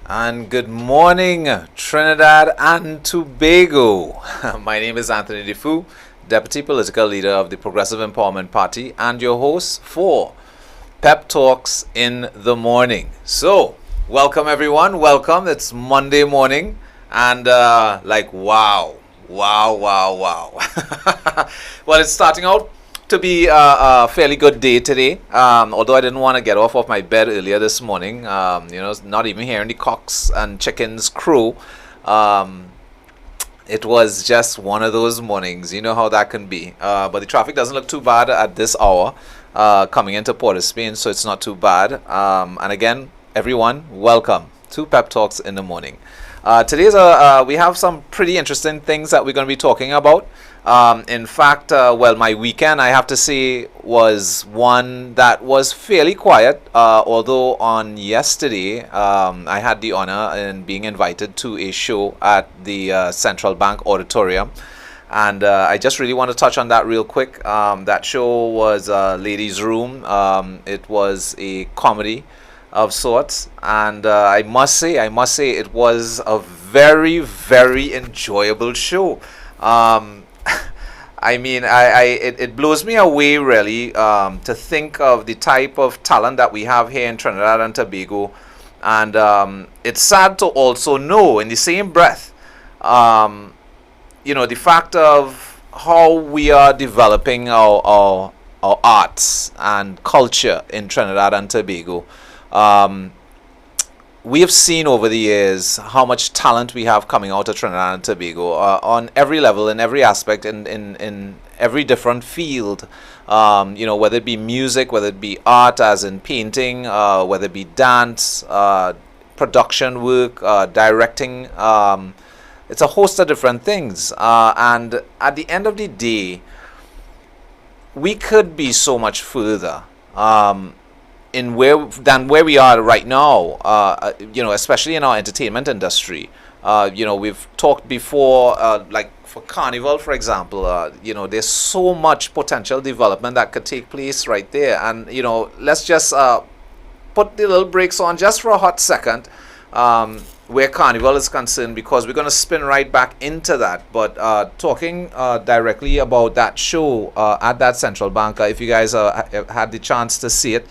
And good morning, Trinidad and Tobago. My name is Anthony Defoe, Deputy Political Leader of the Progressive Empowerment Party, and your host for Pep Talks in the Morning. So, welcome everyone. Welcome. It's Monday morning, and wow. Well, it's starting out to be a fairly good day today. Although I didn't want to get off my bed earlier this morning. Not even hearing the cocks and chickens crow. It was just one of those mornings. You know how that can be. But the traffic doesn't look too bad at this hour coming into Port of Spain, so it's not too bad. And again, everyone, welcome to Pep Talks in the Morning. We have some pretty interesting things that we're going to be talking about. In fact, my weekend, I have to say, was one that was fairly quiet. Although on yesterday, I had the honor in being invited to a show at the Central Bank Auditorium. And I just really want to touch on that real quick. That show was Ladies' Room. It was a comedy of sorts, and I must say it was a very, very enjoyable show. It blows me away really to think of the type of talent that we have here in Trinidad and Tobago, and it's sad to also know in the same breath, the fact of how we are developing our arts and culture in Trinidad and Tobago. We have seen over the years how much talent we have coming out of Trinidad and Tobago on every level, in every aspect, in every different field. Whether it be music, whether it be art, as in painting, whether it be dance, production work, directing. It's a host of different things. And at the end of the day, we could be so much further. Than where we are right now, especially in our entertainment industry. We've talked before, like for Carnival, for example, there's so much potential development that could take place right there. And, let's just put the little brakes on just for a hot second where Carnival is concerned, because we're going to spin right back into that. But talking directly about that show at that Central Bank, if you guys had the chance to see it,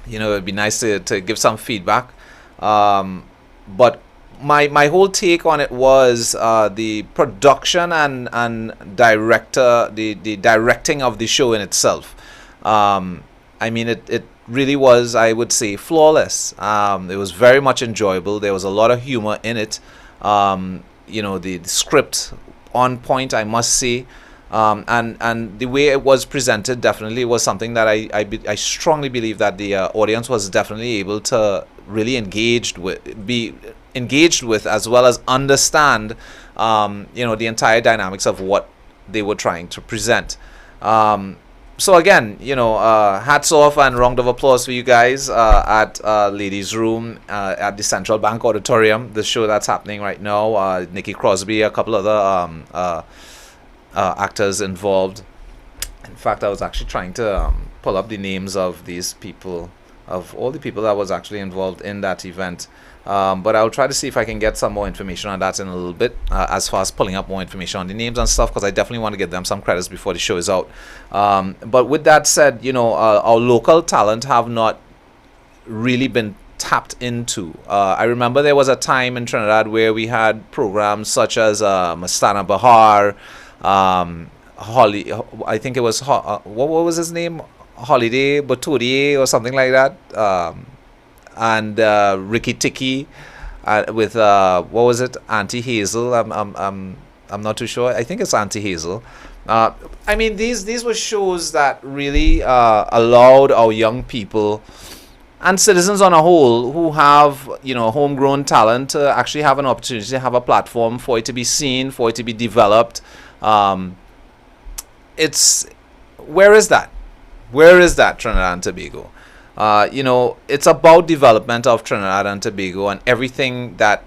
it'd be nice to give some feedback. But my whole take on it was the production and director, the directing of the show in itself. It really was, I would say, flawless. It was very much enjoyable. There was a lot of humor in it. The script on point, I must say. And the way it was presented definitely was something that I strongly believe that the audience was definitely able to really be engaged with, as well as understand, the entire dynamics of what they were trying to present. So again, hats off and round of applause for you guys at Ladies' Room at the Central Bank Auditorium, the show that's happening right now. Nikki Crosby, a couple other actors involved. In fact, I was actually trying to pull up the names of these people, of all the people that was actually involved in that event. But I'll try to see if I can get some more information on that in a little bit, as far as pulling up more information on the names and stuff, because I definitely want to give them some credits before the show is out. But with that said, our local talent have not really been tapped into. I remember there was a time in Trinidad where we had programs such as Mastana Bahar, I think it was what was his name, Holiday Batourie or something like that, and Ricky Tiki with what was it, Auntie Hazel. I'm not too sure. I think it's Auntie Hazel. These were shows that really allowed our young people and citizens on a whole who have homegrown talent to actually have an opportunity to have a platform for it to be seen, for it to be developed. Where is that Trinidad and Tobago? It's about development of Trinidad and Tobago and everything that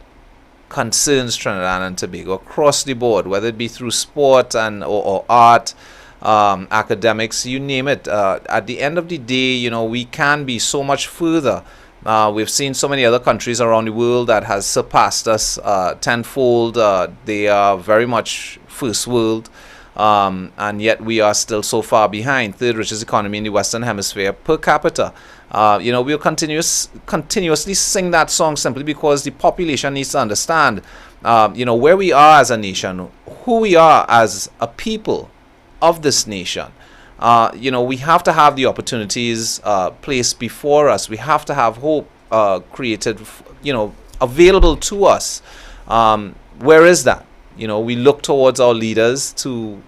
concerns Trinidad and Tobago across the board, whether it be through sport or art, academics, you name it. At the end of the day, we can be so much further We've seen so many other countries around the world that has surpassed us tenfold. They are very much first world, and yet we are still so far behind. Third richest economy in the Western Hemisphere per capita. We'll continuously sing that song simply because the population needs to understand, where we are as a nation, who we are as a people of this nation. We have to have the opportunities placed before us. We have to have hope created, available to us. Where is that? We look towards our leaders to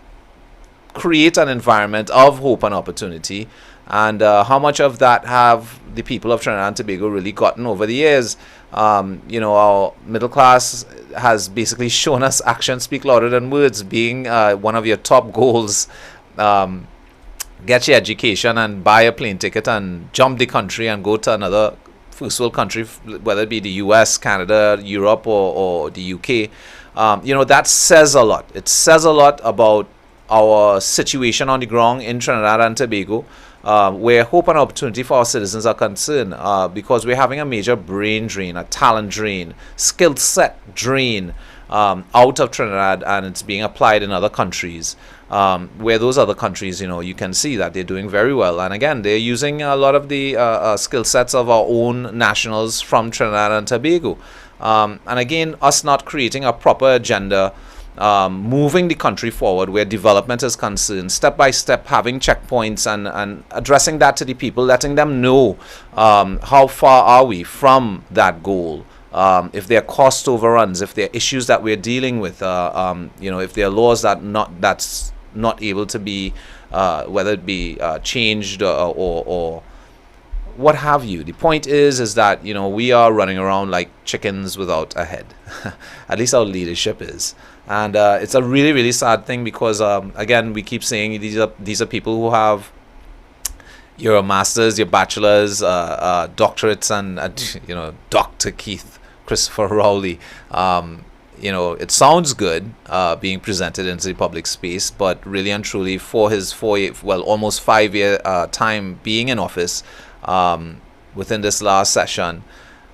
create an environment of hope and opportunity. And how much of that have the people of Trinidad and Tobago really gotten over the years? Our middle class has basically shown us actions speak louder than words being one of your top goals. Get your education and buy a plane ticket and jump the country and go to another first world country, whether it be the US, Canada, Europe, or the UK. That says a lot. It says a lot about our situation on the ground in Trinidad and Tobago, where hope and opportunity for our citizens are concerned, because we're having a major brain drain, a talent drain, skill set drain out of Trinidad, and it's being applied in other countries, where those other countries, you can see that they're doing very well. And again, they're using a lot of the skill sets of our own nationals from Trinidad and Tobago. And again, us not creating a proper agenda, moving the country forward where development is concerned, step by step, having checkpoints and addressing that to the people, letting them know how far are we from that goal. If there are cost overruns, if there are issues that we're dealing with, if there are laws that's not able to be, whether it be changed or what have you. The point is that we are running around like chickens without a head. At least our leadership is, and it's a really, really sad thing because again, we keep saying these are people who have your masters, your bachelors, doctorates, and Dr. Keith Christopher Rowley. It sounds good being presented into the public space, but really and truly, for his almost 5-year time being in office, within this last session,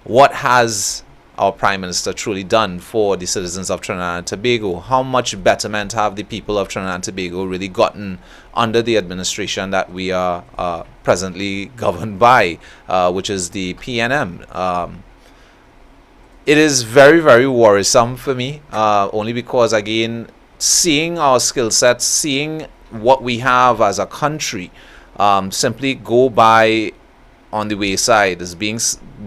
what has our Prime Minister truly done for the citizens of Trinidad and Tobago? How much betterment have the people of Trinidad and Tobago really gotten under the administration that we are presently governed by, which is the PNM? It is very, very worrisome for me, only because, again, seeing our skill sets, seeing what we have as a country simply go by on the wayside, is being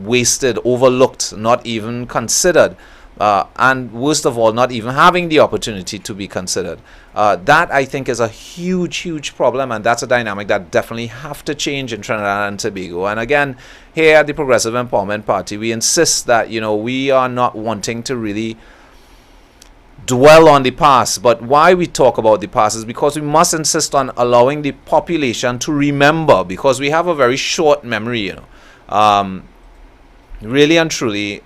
wasted, overlooked, not even considered, and worst of all, not even having the opportunity to be considered. That, I think, is a huge, huge problem, and that's a dynamic that definitely have to change in Trinidad and Tobago. And again, here at the Progressive Empowerment Party, we insist that we are not wanting to really dwell on the past, but why we talk about the past is because we must insist on allowing the population to remember, because we have a very short memory. Really and truly,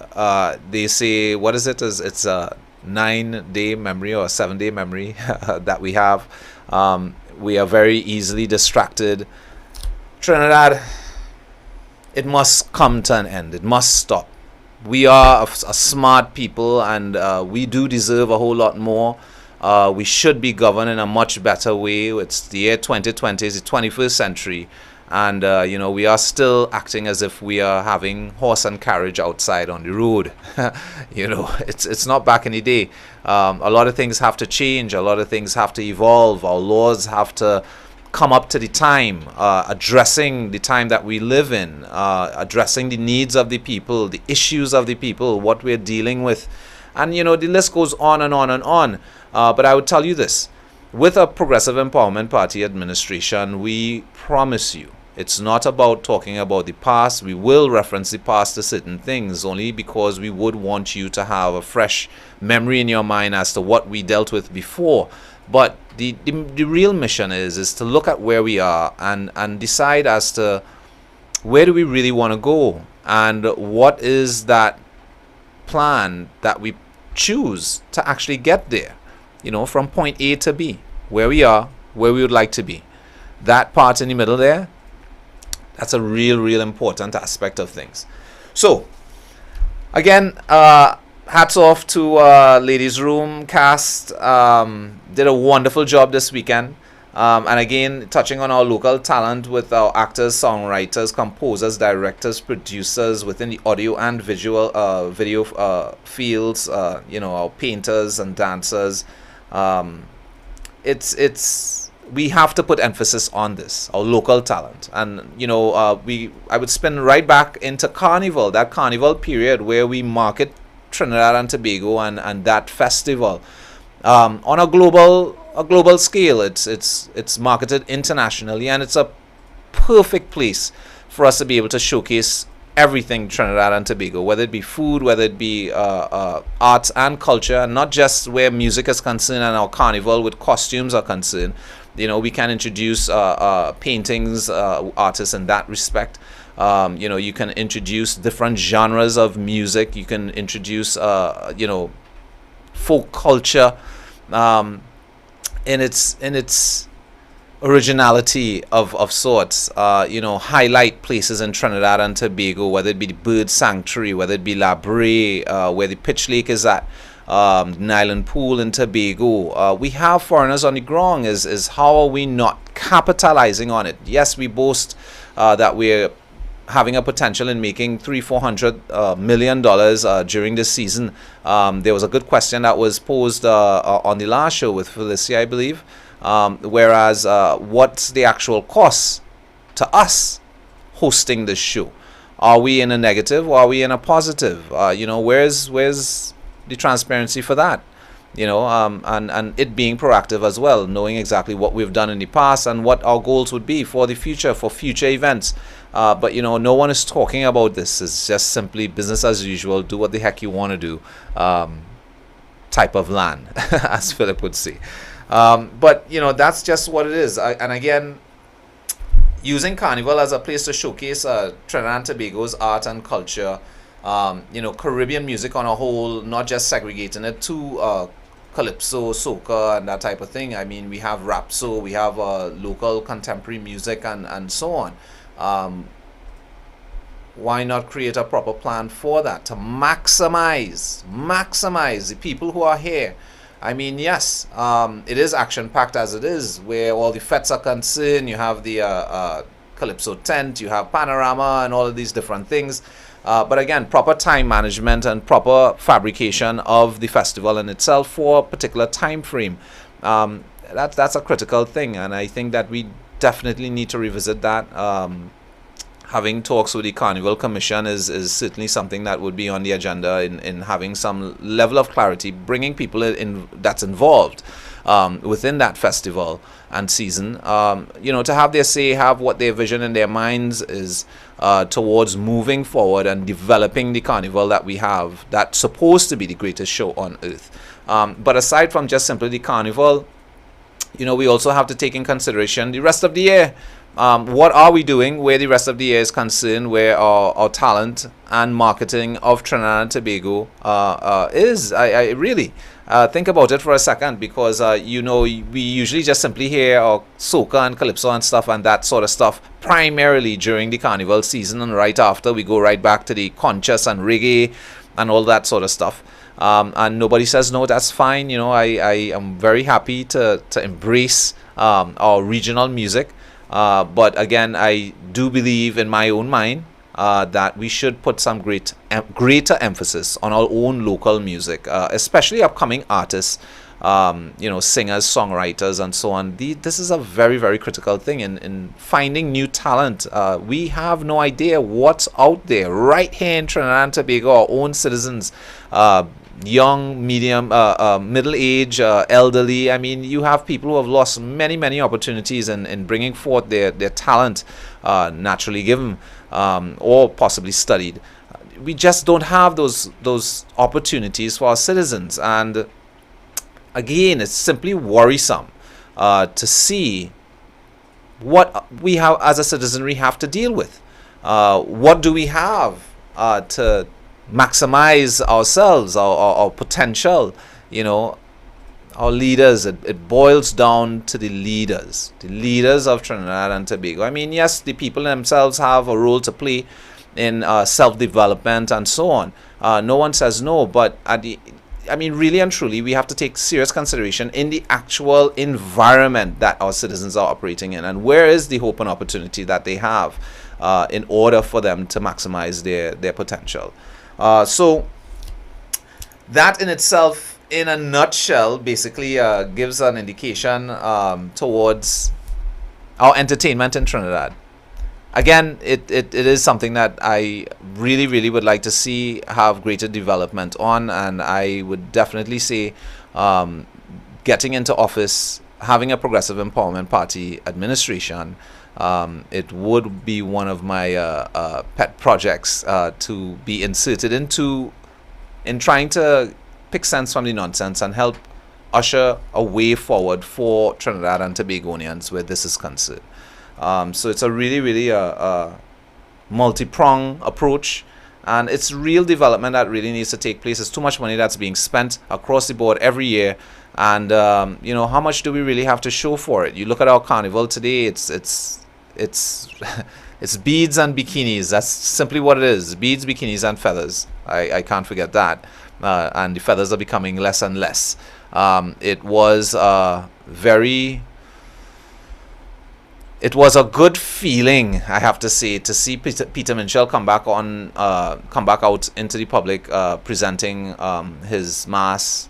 they say, what is it? It's a 9-day memory or a 7-day memory that we have. We are very easily distracted. Trinidad, it must come to an end. It must stop. We are a smart people, and we do deserve a whole lot more. We should be governed in a much better way. It's the year 2020, it's the 21st century, and we are still acting as if we are having horse and carriage outside on the road. It's not back in the day. A lot of things have to change. A lot of things have to evolve. Our laws have to come up to the time, addressing the time that we live in, addressing the needs of the people, the issues of the people, what we're dealing with. And, the list goes on and on and on. But I would tell you this, with a Progressive Empowerment Party administration, we promise you, it's not about talking about the past. We will reference the past to certain things only because we would want you to have a fresh memory in your mind as to what we dealt with before. But the real mission is to look at where we are and decide as to where do we really want to go, and what is that plan that we choose to actually get there, from point A to B, where we are, where we would like to be. That part in the middle there, that's a real important aspect of things. So again, hats off to Ladies Room cast. Did a wonderful job this weekend. And again, touching on our local talent with our actors, songwriters, composers, directors, producers within the audio and visual video fields. Our painters and dancers. It's we have to put emphasis on this, our local talent, and I would spin right back into Carnival, that Carnival period where we market Trinidad and Tobago and that festival on a global scale. It's marketed internationally, and it's a perfect place for us to be able to showcase everything Trinidad and Tobago, whether it be food, whether it be arts and culture, and not just where music is concerned and our carnival with costumes are concerned. We can introduce paintings, artists in that respect. You can introduce different genres of music. You can introduce, folk culture in its originality of sorts. Highlight places in Trinidad and Tobago, whether it be the Bird Sanctuary, whether it be La Brea, where the Pitch Lake is at, Nyland Pool in Tobago. We have foreigners on the ground. Is how are we not capitalizing on it? Yes, we boast that we're having a potential in making $300-400 million during this season. There was a good question that was posed on the last show with Felicia, I believe. Whereas, what's the actual cost to us hosting this show? Are we in a negative or are we in a positive? Where's the transparency for that? And it being proactive as well, knowing exactly what we've done in the past and what our goals would be for the future, for future events. But no one is talking about this. It's just simply business as usual. Do what the heck you want to do, type of land, as Philip would say. But that's just what it is. And again, using Carnival as a place to showcase Trinidad and Tobago's art and culture, Caribbean music on a whole, not just segregating it to calypso, soca, and that type of thing. I mean, we have rap, so we have local contemporary music and so on. Why not create a proper plan for that to maximize the people who are here? I mean, yes, it is action-packed as it is, where all the fetes are concerned. You have the Calypso tent, you have Panorama, and all of these different things. But again, proper time management and proper fabrication of the festival in itself for a particular time frame. That's a critical thing, and I think that we definitely need to revisit that. Having talks with the Carnival Commission is certainly something that would be on the agenda in having some level of clarity, bringing people in that's involved within that festival and season, to have their say, have what their vision in their minds is towards moving forward and developing the carnival that we have, that's supposed to be the greatest show on earth. But aside from just simply the carnival, we also have to take in consideration the rest of the year. What are we doing where the rest of the year is concerned, where our talent and marketing of Trinidad and Tobago is? I really think about it for a second, because we usually just simply hear soca and calypso and stuff and that sort of stuff primarily during the carnival season, and right after we go right back to the conchas and reggae and all that sort of stuff. And nobody says no, that's fine. I am very happy to embrace our regional music. But again, I do believe in my own mind that we should put some greater emphasis on our own local music, especially upcoming artists, singers, songwriters, and so on. This is a very, very critical thing in finding new talent. We have no idea what's out there right here in Trinidad and Tobago, our own citizens. Young, medium, middle age, elderly. I mean, you have people who have lost many opportunities in bringing forth their talent, naturally given, or possibly studied. We just don't have those opportunities for our citizens, and again, it's simply worrisome to see what we have as a citizenry have to deal with. What do we have to maximize ourselves, our potential? Our leaders, it boils down to the leaders of Trinidad and Tobago. I mean, yes, the people themselves have a role to play in self-development and so on. No one says no, but I mean, really and truly, we have to take serious consideration in the actual environment that our citizens are operating in, and where is the hope and opportunity that they have in order for them to maximize their potential. So that in itself, in a nutshell, basically gives an indication towards our entertainment in Trinidad. Again, it is something that I really would like to see have greater development on, and I would definitely say getting into office, having a Progressive Empowerment Party administration, it would be one of my pet projects to be inserted into, in trying to pick sense from the nonsense and help usher a way forward for Trinidad and Tobagonians where this is concerned. So it's a really multi-pronged approach, and it's real development that really needs to take place. There's too much money that's being spent across the board every year, and how much do we really have to show for it? You look at our carnival today; it's it's beads and bikinis. That's simply what it is: beads, bikinis, and feathers. I can't forget that, and the feathers are becoming less and less. It was It was a good feeling, I have to say, to see Peter Minshall come back out into the public, presenting his mass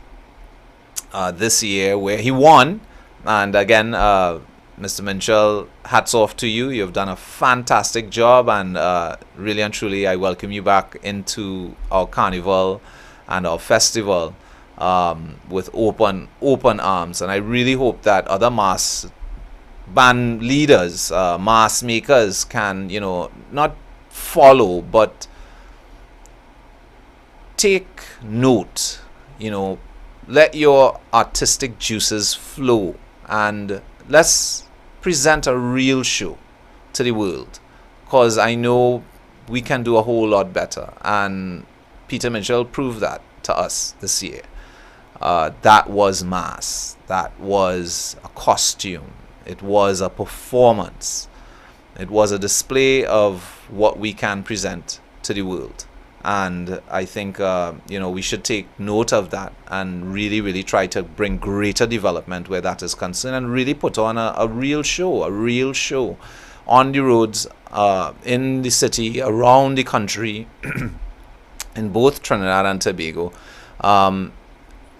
this year, where he won. And again, Mr. Minshall, hats off to you. You've done a fantastic job, and really and truly, I welcome you back into our carnival and our festival with open arms. And I really hope that other mass band leaders, mass makers can, not follow, but take note, let your artistic juices flow, and let's present a real show to the world, because I know we can do a whole lot better, and Peter Minshall proved that to us this year. That was mass, that was a costume, it was a performance. It was a display of what we can present to the world. And I think, we should take note of that and really try to bring greater development where that is concerned, and really put on a real show on the roads, in the city, around the country, in both Trinidad and Tobago,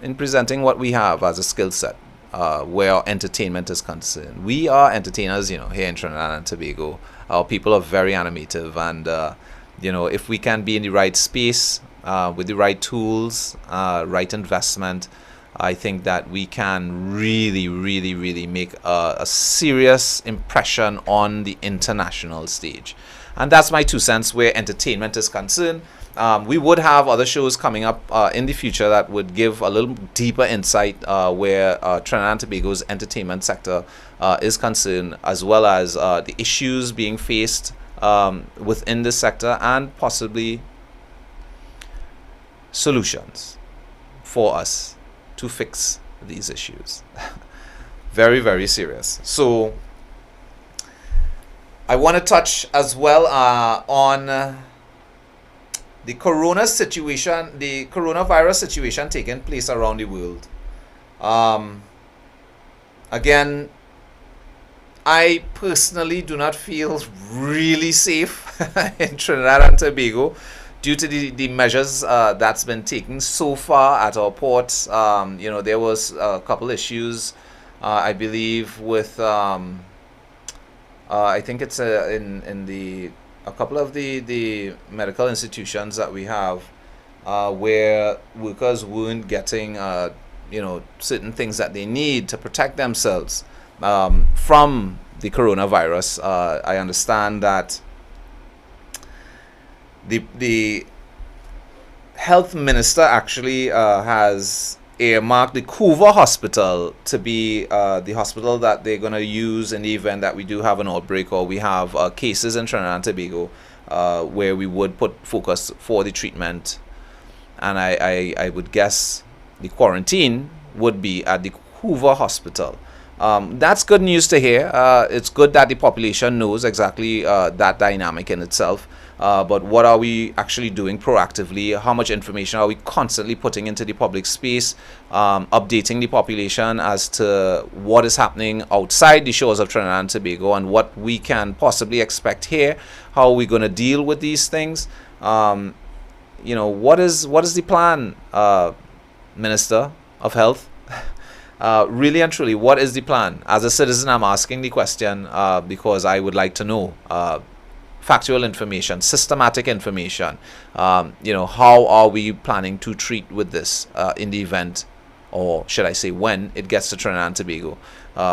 in presenting what we have as a skill set. Where our entertainment is concerned. We are entertainers, here in Trinidad and Tobago. Our people are very animative, and if we can be in the right space, with the right tools, right investment, I think that we can really make a serious impression on the international stage. And that's my 2 cents where entertainment is concerned. We would have other shows coming up in the future that would give a little deeper insight where Trinidad and Tobago's entertainment sector is concerned, as well as the issues being faced within this sector, and possibly solutions for us to fix these issues. Very serious. So I want to touch as well on the coronavirus situation taking place around the world. Again, I personally do not feel really safe in Trinidad and Tobago due to the measures that's been taken so far at our ports. There was a couple issues, I believe, with I think it's in a couple of the medical institutions that we have, where workers weren't getting certain things that they need to protect themselves from the coronavirus. I understand that the health minister actually has earmarked the Couva Hospital to be the hospital that they're going to use in the event that we do have an outbreak, or we have cases in Trinidad and Tobago where we would put focus for the treatment. And I would guess the quarantine would be at the Couva Hospital. That's good news to hear. It's good that the population knows exactly that dynamic in itself. but what are we actually doing proactively? How much information are we constantly putting into the public space, updating the population as to what is happening outside the shores of Trinidad and Tobago and what we can possibly expect here? How are we going to deal with these things? What is the plan, Minister of Health? Really and truly, what is the plan? As a citizen, I'm asking the question because I would like to know factual information, systematic information. How are we planning to treat with this in the event, or should I say when it gets to Trinidad and Tobago?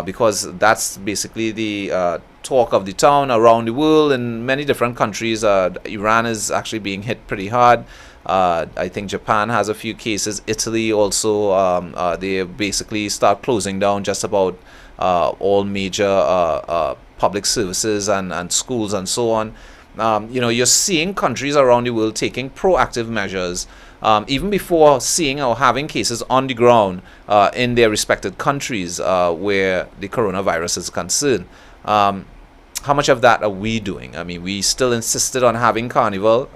Because that's basically the talk of the town around the world in many different countries. Iran is actually being hit pretty hard. I think Japan has a few cases. Italy also, they basically start closing down just about all major public services and schools and so on. You're seeing countries around the world taking proactive measures even before seeing or having cases on the ground in their respected countries where the coronavirus is concerned. How much of that are we doing? I mean, we still insisted on having carnival.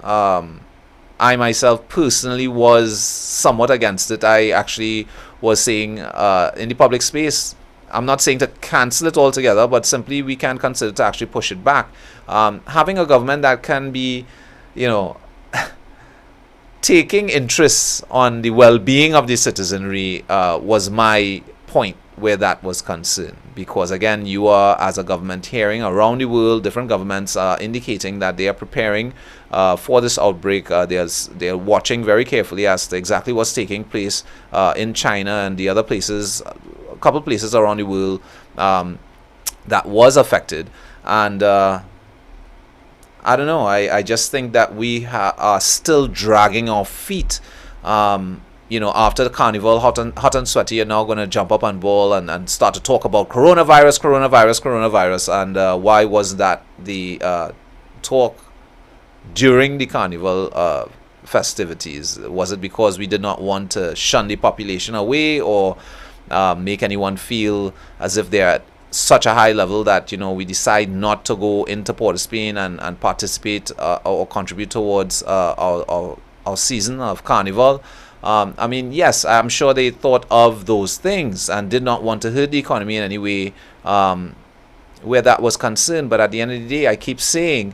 I myself personally was somewhat against it. I actually was saying in the public space, I'm not saying to cancel it altogether, but simply we can consider to actually push it back. Having a government that can be, taking interests on the well-being of the citizenry was my point where that was concerned. Because again, you are, as a government, hearing around the world, different governments are indicating that they are preparing for this outbreak. They're watching very carefully as to exactly what's taking place in China and the other places, a couple places around the world that was affected. And I don't know, I just think that we are still dragging our feet. After the carnival, hot and sweaty, you're now going to jump up and ball and start to talk about coronavirus. And why was that the talk during the carnival festivities? Was it because we did not want to shun the population away or make anyone feel as if they're at such a high level that, we decide not to go into Port of Spain and participate or contribute towards our season of carnival? Yes, I'm sure they thought of those things and did not want to hurt the economy in any way where that was concerned. But at the end of the day, I keep saying,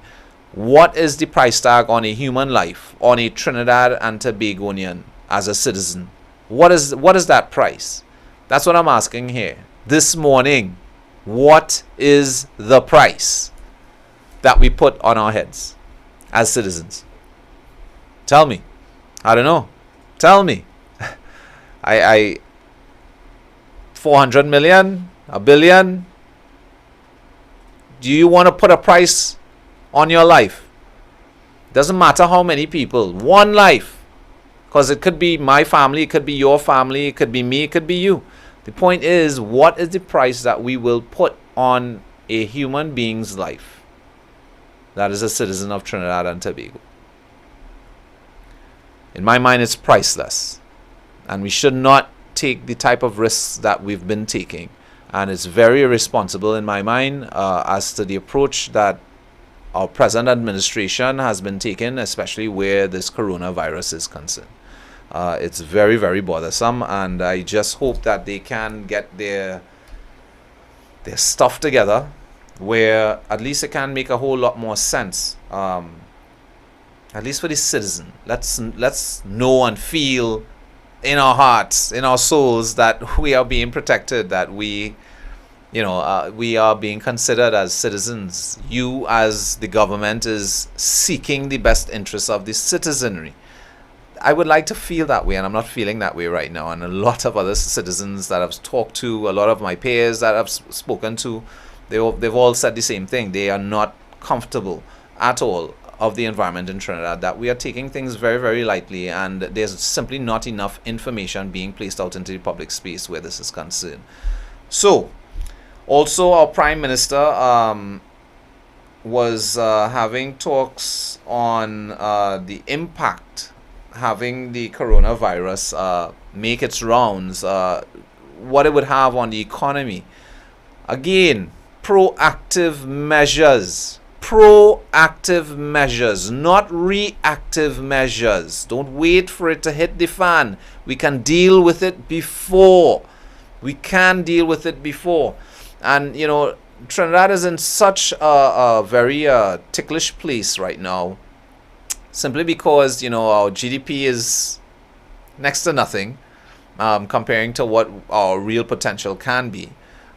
what is the price tag on a human life, on a Trinidad and Tobagonian as a citizen? What is that price? That's what I'm asking here. This morning, what is the price that we put on our heads as citizens? Tell me. I don't know. Tell me. I 400 million, a billion. Do you want to put a price on your life? Doesn't matter how many people. One life. Because it could be my family, it could be your family, it could be me, it could be you. The point is, what is the price that we will put on a human being's life that is a citizen of Trinidad and Tobago? In my mind, it's priceless. And we should not take the type of risks that we've been taking. And it's very irresponsible in my mind as to the approach that our present administration has been taking, especially where this coronavirus is concerned. It's very, very bothersome. And I just hope that they can get their stuff together where at least it can make a whole lot more sense. At least for the citizen, let's know and feel in our hearts, in our souls, that we are being protected, that we are being considered as citizens. You, as the government, is seeking the best interests of the citizenry. I would like to feel that way, and I'm not feeling that way right now. And a lot of other citizens that I've talked to, a lot of my peers that I've spoken to, they've all said the same thing. They are not comfortable at all of the environment in Trinidad, that we are taking things very, very lightly, and there's simply not enough information being placed out into the public space where this is concerned. So, also our Prime Minister was having talks on the impact having the coronavirus make its rounds, what it would have on the economy. Again, proactive measures. proactive measures, not reactive measures. Don't wait for it to hit the fan. We can deal with it before. We can deal with it before. And, you know, Trinidad is in such a very ticklish place right now, simply because, you know, our GDP is next to nothing comparing to what our real potential can be.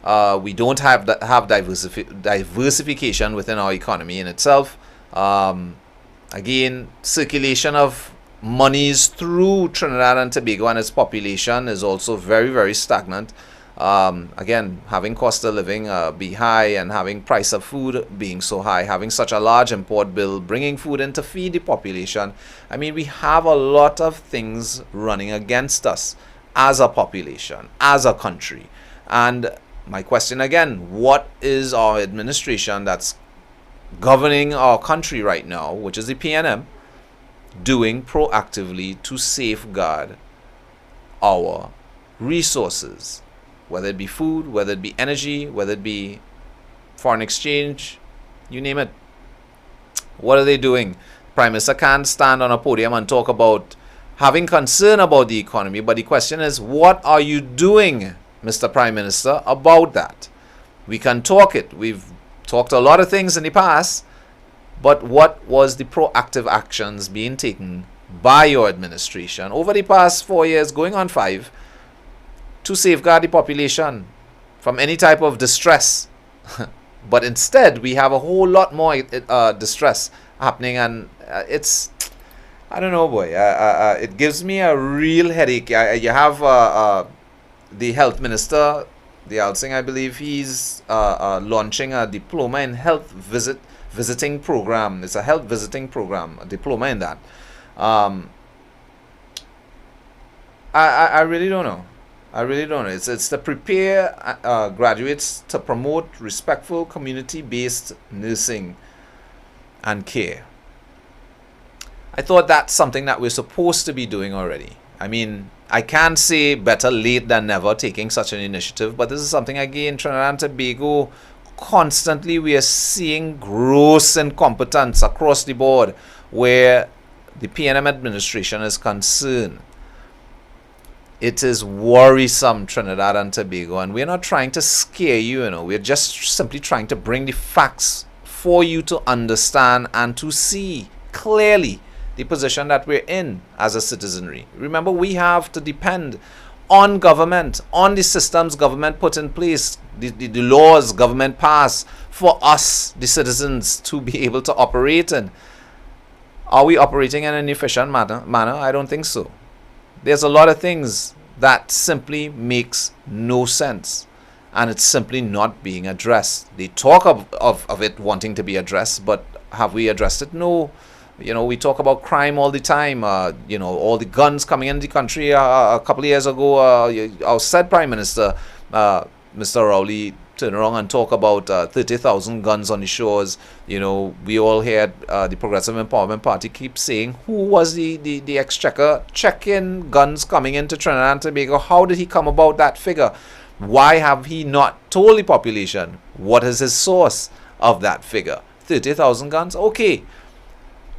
We don't have diversification within our economy in itself. Again, circulation of monies through Trinidad and Tobago and its population is also very, very stagnant. Again, having cost of living be high, and having price of food being so high, having such a large import bill, bringing food in to feed the population. I mean, we have a lot of things running against us as a population, as a country. And my question again, what is our administration that's governing our country right now, which is the PNM, doing proactively to safeguard our resources, whether it be food, whether it be energy, whether it be foreign exchange, you name it? What are they doing? Prime Minister can't stand on a podium and talk about having concern about the economy, but the question is, what are you doing, Mr. Prime Minister, about that? We can talk it. We've talked a lot of things in the past, but what was the proactive actions being taken by your administration over the past 4 years, going on 5, to safeguard the population from any type of distress? But instead, we have a whole lot more distress happening, and it's, I don't know, boy. It gives me a real headache. You have the health minister, the Alsing, I believe, he's launching a diploma in health visiting program. It's a health visiting program, a diploma in that. I really don't know. I really don't know. It's to prepare graduates to promote respectful community-based nursing and care. I thought that's something that we're supposed to be doing already. I mean, I can't say better late than never taking such an initiative, but this is something, again, Trinidad and Tobago, constantly we are seeing gross incompetence across the board where the PNM administration is concerned. It is worrisome, Trinidad and Tobago, and we're not trying to scare you, we're just simply trying to bring the facts for you to understand and to see clearly the position that we're in as a citizenry. Remember, we have to depend on government, on the systems government put in place, the laws government pass for us, the citizens, to be able to operate in. Are we operating in an efficient manner? I don't think so. There's a lot of things that simply makes no sense, and it's simply not being addressed. They talk of it wanting to be addressed, but have we addressed it? No. We talk about crime all the time. All the guns coming in the country. A couple of years ago, our said Prime Minister, Mr. Rowley, turned around and talk about 30,000 guns on the shores. We all heard the Progressive Empowerment Party keep saying, who was the exchequer checking guns coming into Trinidad and Tobago? How did he come about that figure? Why have he not told the population what is his source of that figure? 30,000 guns? Okay.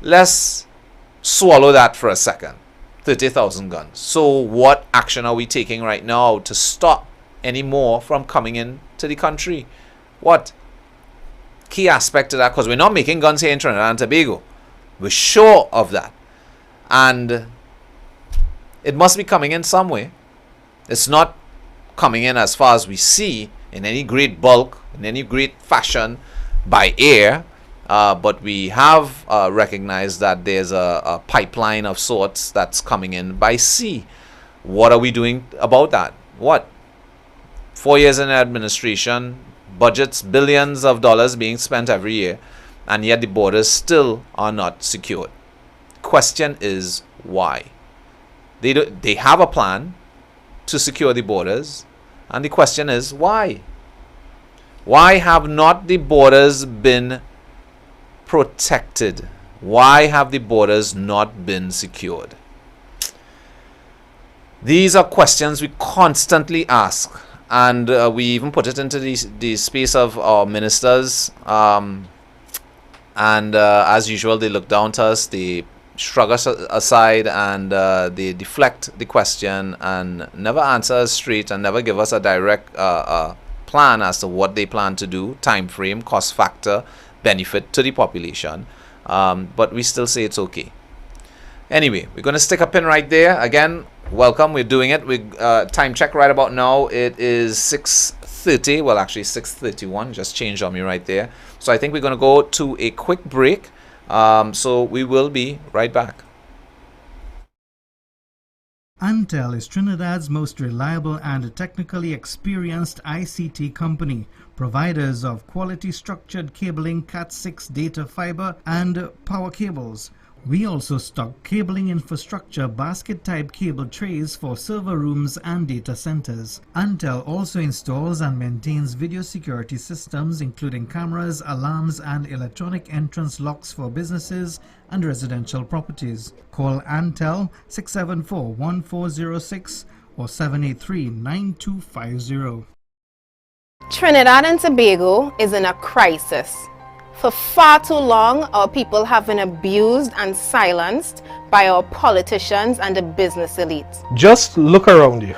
Let's swallow that for a second. 30,000 guns. So what action are we taking right now to stop any more from coming into the country? What? Key aspect to that, because we're not making guns here in Trinidad and Tobago. We're sure of that. And it must be coming in some way. It's not coming in, as far as we see, in any great bulk, in any great fashion, by air. But we have recognized that there's a pipeline of sorts that's coming in by sea. What are we doing about that? What? 4 years in administration, budgets, billions of dollars being spent every year, and yet the borders still are not secured. Question is, why? They have a plan to secure the borders, and the question is, why? Why have not the borders been protected? Why have the borders not been secured? These are questions we constantly ask, and we even put it into the space of our ministers. And as usual, they look down to us, they shrug us aside, and they deflect the question and never answer us straight and never give us a direct plan as to what they plan to do, time frame, cost factor, benefit to the population. But we still say it's okay. Anyway, we're going to stick a pin right there. Again, welcome. We're doing it. We time check right about now. It is 6:30. Well, actually 6:31. Just changed on me right there. So I think we're going to go to a quick break. So we will be right back. Antel is Trinidad's most reliable and technically experienced ICT company, providers of quality structured cabling, Cat6 data fiber and power cables. We also stock cabling infrastructure basket-type cable trays for server rooms and data centers. Antel also installs and maintains video security systems including cameras, alarms and electronic entrance locks for businesses and residential properties. Call Antel 674-1406 or 783-9250. Trinidad and Tobago is in a crisis. For far too long, our people have been abused and silenced by our politicians and the business elite. Just look around you.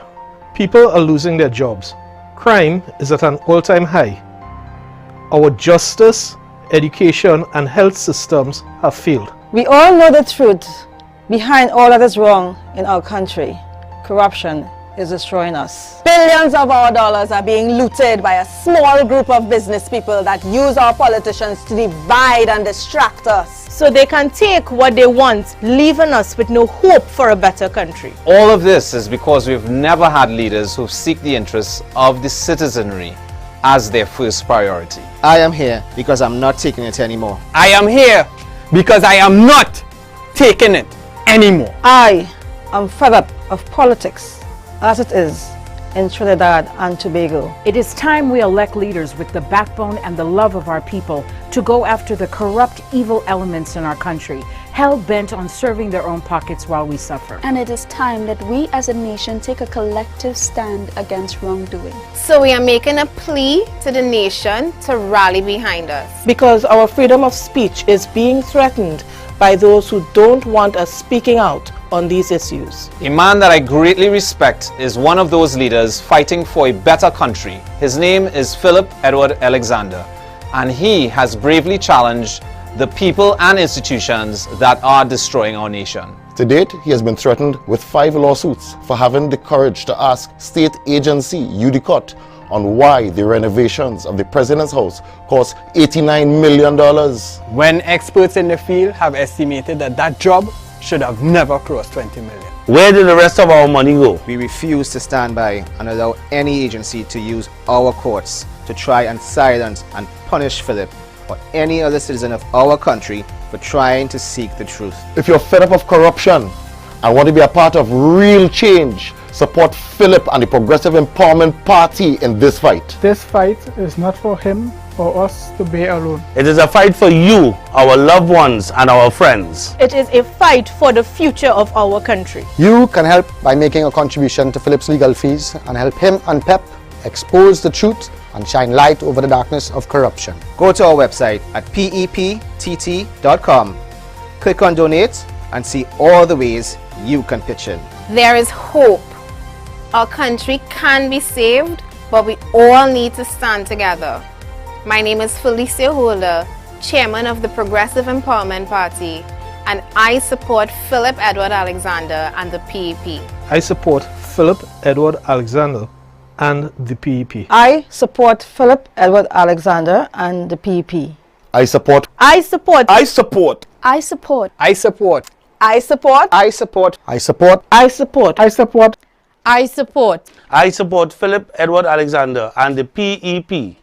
People are losing their jobs. Crime is at an all-time high. Our justice, education, and health systems have failed. We all know the truth behind all that is wrong in our country. Corruption is destroying us. Billions of our dollars are being looted by a small group of business people that use our politicians to divide and distract us, so they can take what they want, leaving us with no hope for a better country. All of this is because we've never had leaders who seek the interests of the citizenry as their first priority. I am here because I'm not taking it anymore. I am here because I am not taking it anymore. I am fed up of politics as it is in Trinidad and Tobago. It is time we elect leaders with the backbone and the love of our people to go after the corrupt, evil elements in our country, hell-bent on serving their own pockets while we suffer. And it is time that we as a nation take a collective stand against wrongdoing. So we are making a plea to the nation to rally behind us. Because our freedom of speech is being threatened by those who don't want us speaking out on these issues. A man that I greatly respect is one of those leaders fighting for a better country. His name is Philip Edward Alexander, and he has bravely challenged the people and institutions that are destroying our nation. To date, he has been threatened with 5 lawsuits for having the courage to ask state agency UDCOT on why the renovations of the President's house cost $89 million. When experts in the field have estimated that that job should have never crossed 20 million. Where did the rest of our money go? We refuse to stand by and allow any agency to use our courts to try and silence and punish Philip or any other citizen of our country for trying to seek the truth. If you're fed up of corruption and want to be a part of real change, support Philip and the Progressive Empowerment Party in this fight. This fight is not for him or us to bear alone. It is a fight for you, our loved ones, and our friends. It is a fight for the future of our country. You can help by making a contribution to Philip's legal fees and help him and PEP expose the truth and shine light over the darkness of corruption. Go to our website at peptt.com, click on donate and see all the ways you can pitch in. There is hope. Our country can be saved, but we all need to stand together. My name is Felicia Holder, Chairman of the Progressive Empowerment Party, and I support Philip Edward Alexander and the PEP. I support Philip Edward Alexander and the PEP. I support Philip Edward Alexander and the PEP. I support. I support. I support. I support. I support. I support. I support. I support. I support. I support. I support. I support Philip Edward Alexander and the PEP.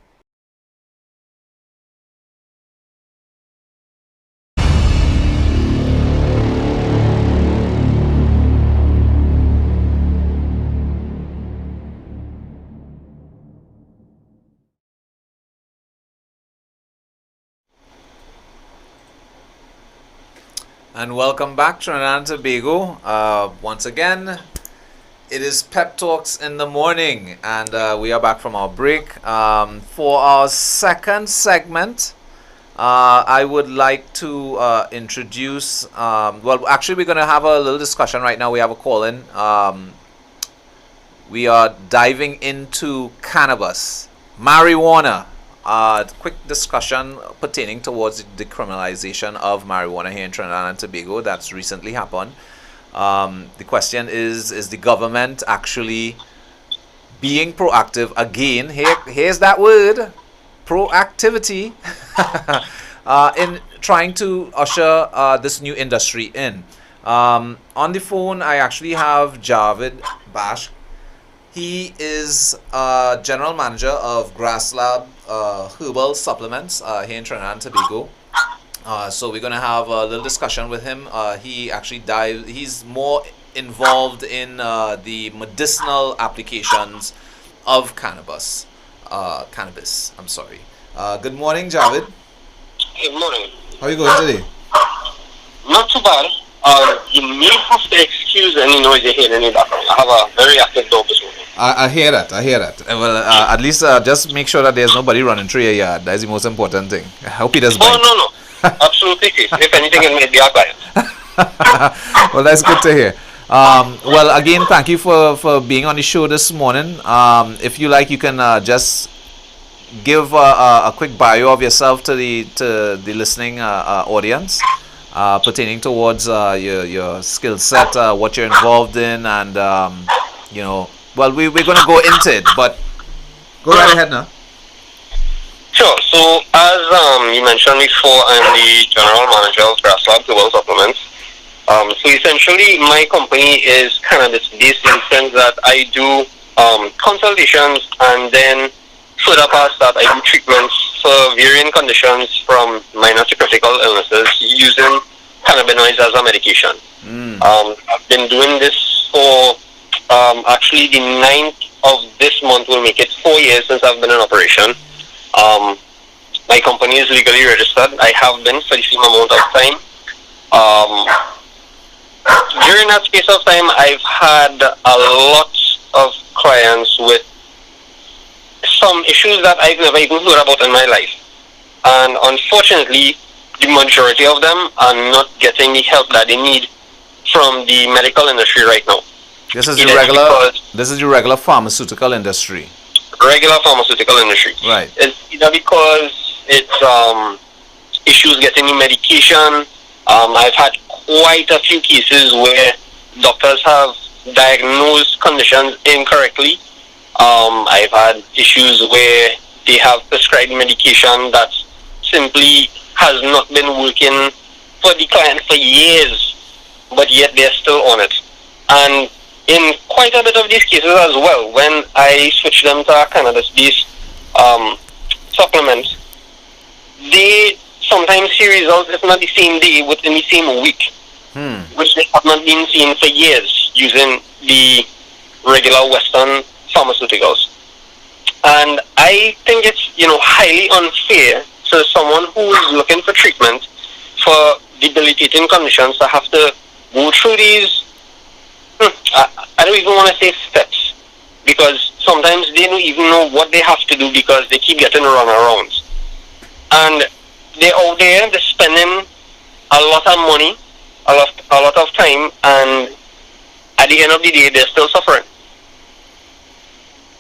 And welcome back, Trinidad and Tobago. Once again, it is Pep Talks in the morning, and we are back from our break for our second segment. I would like to introduce, well, actually, we're going to have a little discussion right now. We have a call in. We are diving into cannabis, marijuana. Quick discussion pertaining towards the decriminalization of marijuana here in Trinidad and Tobago that's recently happened. The question is the government actually being proactive? Again, here's that word, proactivity, in trying to usher this new industry in. On the phone, I actually have Javid Bash. He is general manager of Grass Lab Herbal Supplements here in Trinidad and Tobago. So we're going to have a little discussion with him. He's more involved in the medicinal applications of cannabis. I'm sorry. Good morning, Javid. Good morning. How are you going today? Not too bad. You may have to excuse any noise you hear in the background. I have a very active dog this morning. I hear that. Well, at least just make sure that there's nobody running through your yard. That's the most important thing. I hope he does bite. No. Absolutely. If anything, it may be our client. Well, that's good to hear. Well, again, thank you for being on the show this morning. If you like, you can just give a quick bio of yourself to the listening audience, pertaining towards your skill set, what you're involved in, and well, we're going to go into it, but go right ahead now. Sure. So, as you mentioned before, I'm the general manager of Grass Lab Herbal Supplements. So essentially, my company is cannabis-based in the sense that I do consultations, and then further past that, I do treatments for varying conditions from minor to critical illnesses using cannabinoids as a medication. I've been doing this for actually the 9th of this month will make it 4 years since I've been in operation. My company is legally registered. I have been for the same amount of time. During that space of time, I've had a lot of clients with some issues that I've never even heard about in my life. And unfortunately, the majority of them are not getting the help that they need from the medical industry right now. This is the regular pharmaceutical industry. Regular pharmaceutical industry. Right. It's either because it's issues getting the medication. I've had quite a few cases where doctors have diagnosed conditions incorrectly. I've had issues where they have prescribed medication that simply has not been working for the client for years, but yet they're still on it. And in quite a bit of these cases as well, when I switch them to a cannabis-based supplement, they sometimes see results, if not the same day, within the same week, which they have not been seen for years using the regular Western pharmaceuticals. And I think it's highly unfair to someone who is looking for treatment for debilitating conditions to have to go through these I don't even want to say steps, because sometimes they don't even know what they have to do because they keep getting runarounds. And they're out there, they're spending a lot of money, a lot of time, and at the end of the day, they're still suffering.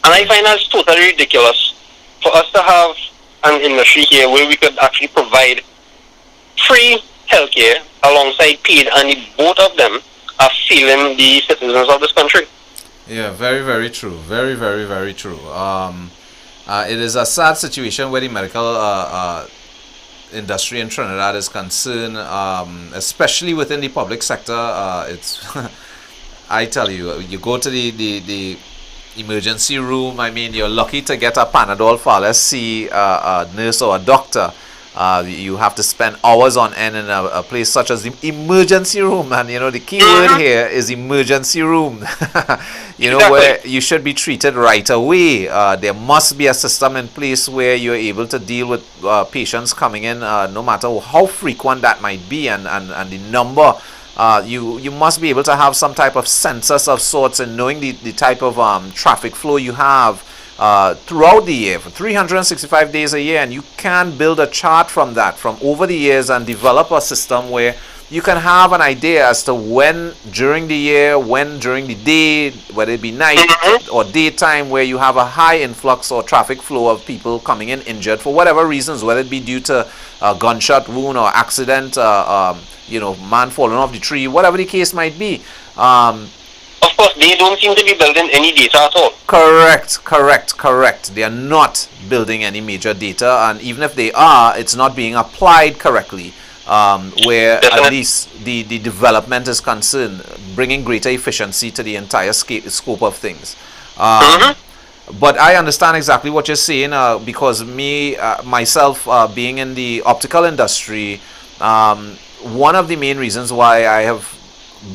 And I find that's totally ridiculous for us to have an industry here where we could actually provide free healthcare alongside paid, and both of them are failing the citizens of this country. Yeah, very, very true. Very, very, very true. It is a sad situation where the medical industry in Trinidad is concerned, especially within the public sector. It's I tell you, you go to the emergency room. I mean, you're lucky to get a Panadol Fales, see a nurse or a doctor. You have to spend hours on end in a place such as the emergency room, and the key word here is emergency room. Exactly. Where you should be treated right away. There must be a system in place where you're able to deal with patients coming in, no matter how frequent that might be, and the number. You must be able to have some type of census of sorts, and knowing the type of traffic flow you have. throughout the year, for 365 days a year, and you can build a chart from that, from over the years, and develop a system where you can have an idea as to when during the year, when during the day, whether it be night or daytime, where you have a high influx or traffic flow of people coming in injured for whatever reasons, whether it be due to a gunshot wound or accident, man falling off the tree, whatever the case might be. Of course, they don't seem to be building any data at all. Correct. They are not building any major data, and even if they are, it's not being applied correctly. Where at least the development is concerned, bringing greater efficiency to the entire scope of things. But I understand exactly what you're saying, because myself, being in the optical industry, one of the main reasons why I have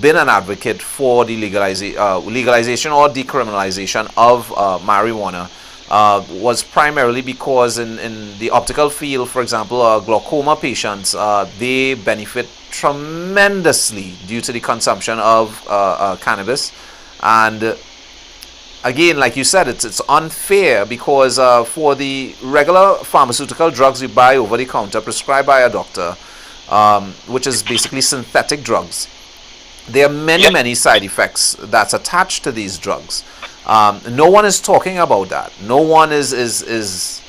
been an advocate for the legalization or decriminalization of marijuana was primarily because in the optical field, for example, glaucoma patients, they benefit tremendously due to the consumption of cannabis. And again, like you said, it's unfair because for the regular pharmaceutical drugs you buy over the counter prescribed by a doctor, which is basically synthetic drugs, there are many side effects that's attached to these drugs. No one is talking about that. No one is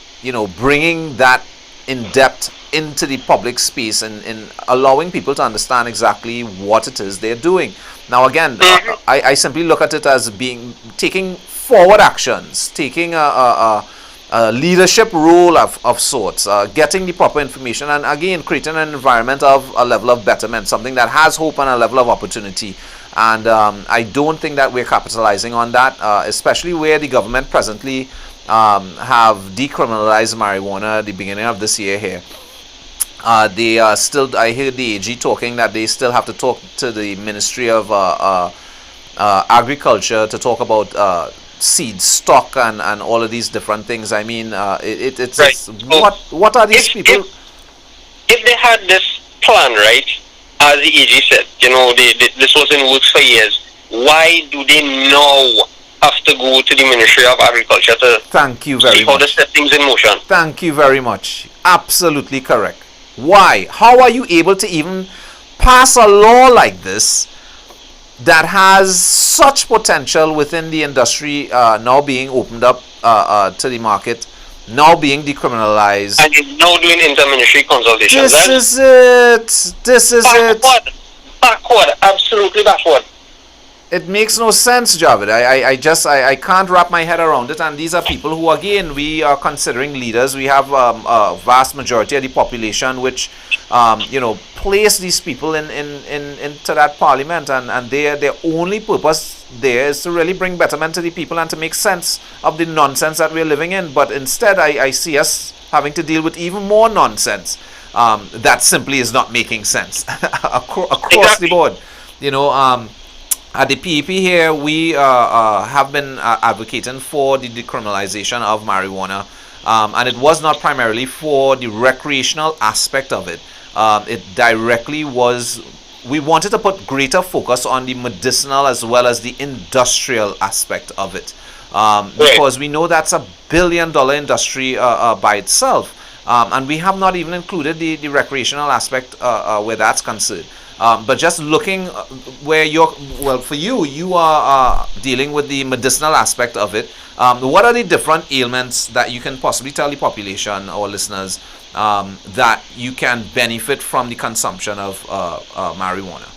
bringing that in depth into the public space and allowing people to understand exactly what it is they're doing. Now again, I simply look at it as taking forward actions, taking a leadership role of sorts, getting the proper information, and again creating an environment of a level of betterment, something that has hope and a level of opportunity. And I don't think that we're capitalizing on that, especially where the government presently have decriminalized marijuana at the beginning of this year here. They are still, I hear the AG talking that they still have to talk to the Ministry of Agriculture to talk about seed stock and all of these different things. I mean, it's right. What are these people? If they had this plan, right, as the AG said, this was in works for years, why do they now have to go to the Ministry of Agriculture to see how to set things in motion? Thank you very much. Absolutely correct. Why? How are you able to even pass a law like this that has such potential within the industry now being opened up to the market, now being decriminalized? And you're now doing inter-ministry consultations. This is it. Backward. Absolutely backward. It makes no sense, Javed. I can't wrap my head around it. And these are people who, again, we are considering leaders. We have a vast majority of the population which, place these people into that parliament, and their only purpose there is to really bring betterment to the people and to make sense of the nonsense that we're living in. But instead, I see us having to deal with even more nonsense that simply is not making sense across the board. At the PEP here, we have been advocating for the decriminalization of marijuana, and it was not primarily for the recreational aspect of it. It directly was, we wanted to put greater focus on the medicinal as well as the industrial aspect of it, because we know that's $1 billion industry by itself, and we have not even included the recreational aspect where that's concerned. But just looking where for you are dealing with the medicinal aspect of it. What are the different ailments that you can possibly tell the population or listeners that you can benefit from the consumption of marijuana?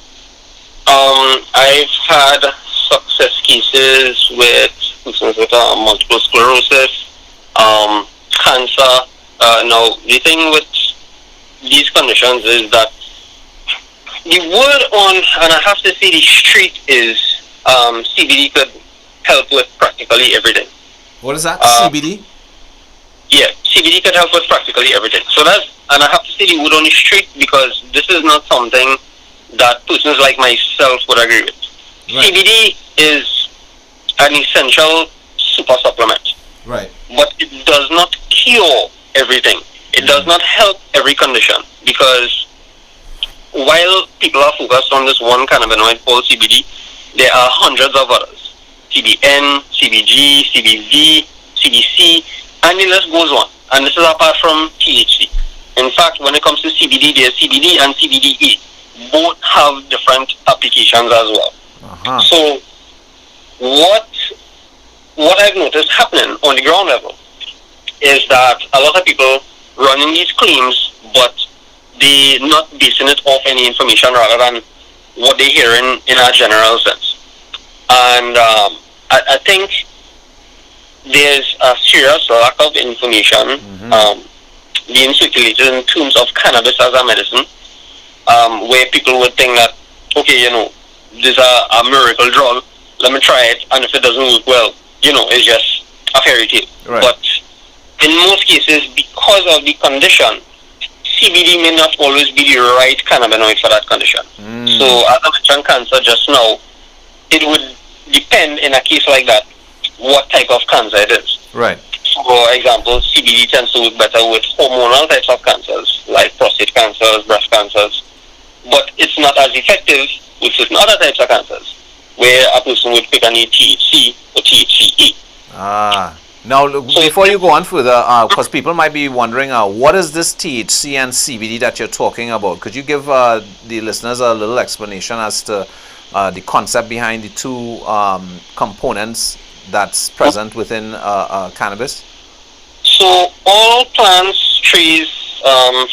I've had success cases with persons with multiple sclerosis, cancer. Now, the thing with these conditions is that the word on, and I have to say the street, is CBD could help with practically everything. What is that? CBD? Yeah, CBD could help with practically everything. So and I have to say the word on the street because this is not something that persons like myself would agree with. Right. CBD is an essential super supplement. Right. But it does not cure everything. It does not help every condition, because while people are focused on this one cannabinoid called CBD, there are hundreds of others. CBN, CBG, CBV, CBC, and the list goes on. And this is apart from THC. In fact, when it comes to CBD, there's CBD and CBDE. Both have different applications as well. So what I've noticed happening on the ground level is that a lot of people running these claims, but they not basing it off any information rather than what they hear in a general sense. And I think there's a serious lack of information being circulated in terms of cannabis as a medicine, where people would think that, okay, this is a miracle drug, let me try it, and if it doesn't work well, it's just a fairy tale. Right. But in most cases, because of the condition, CBD may not always be the right cannabinoid for that condition. So as I mentioned cancer just now, it would depend in a case like that what type of cancer it is. Right. For example, CBD tends to work better with hormonal types of cancers, like prostate cancers, breast cancers. But it's not as effective with certain other types of cancers, where a person would pick any THC or THCE. Now, look, before you go on further, because people might be wondering, what is this THC and CBD that you're talking about? Could you give the listeners a little explanation as to the concept behind the two components that's present within cannabis? So all plants, trees,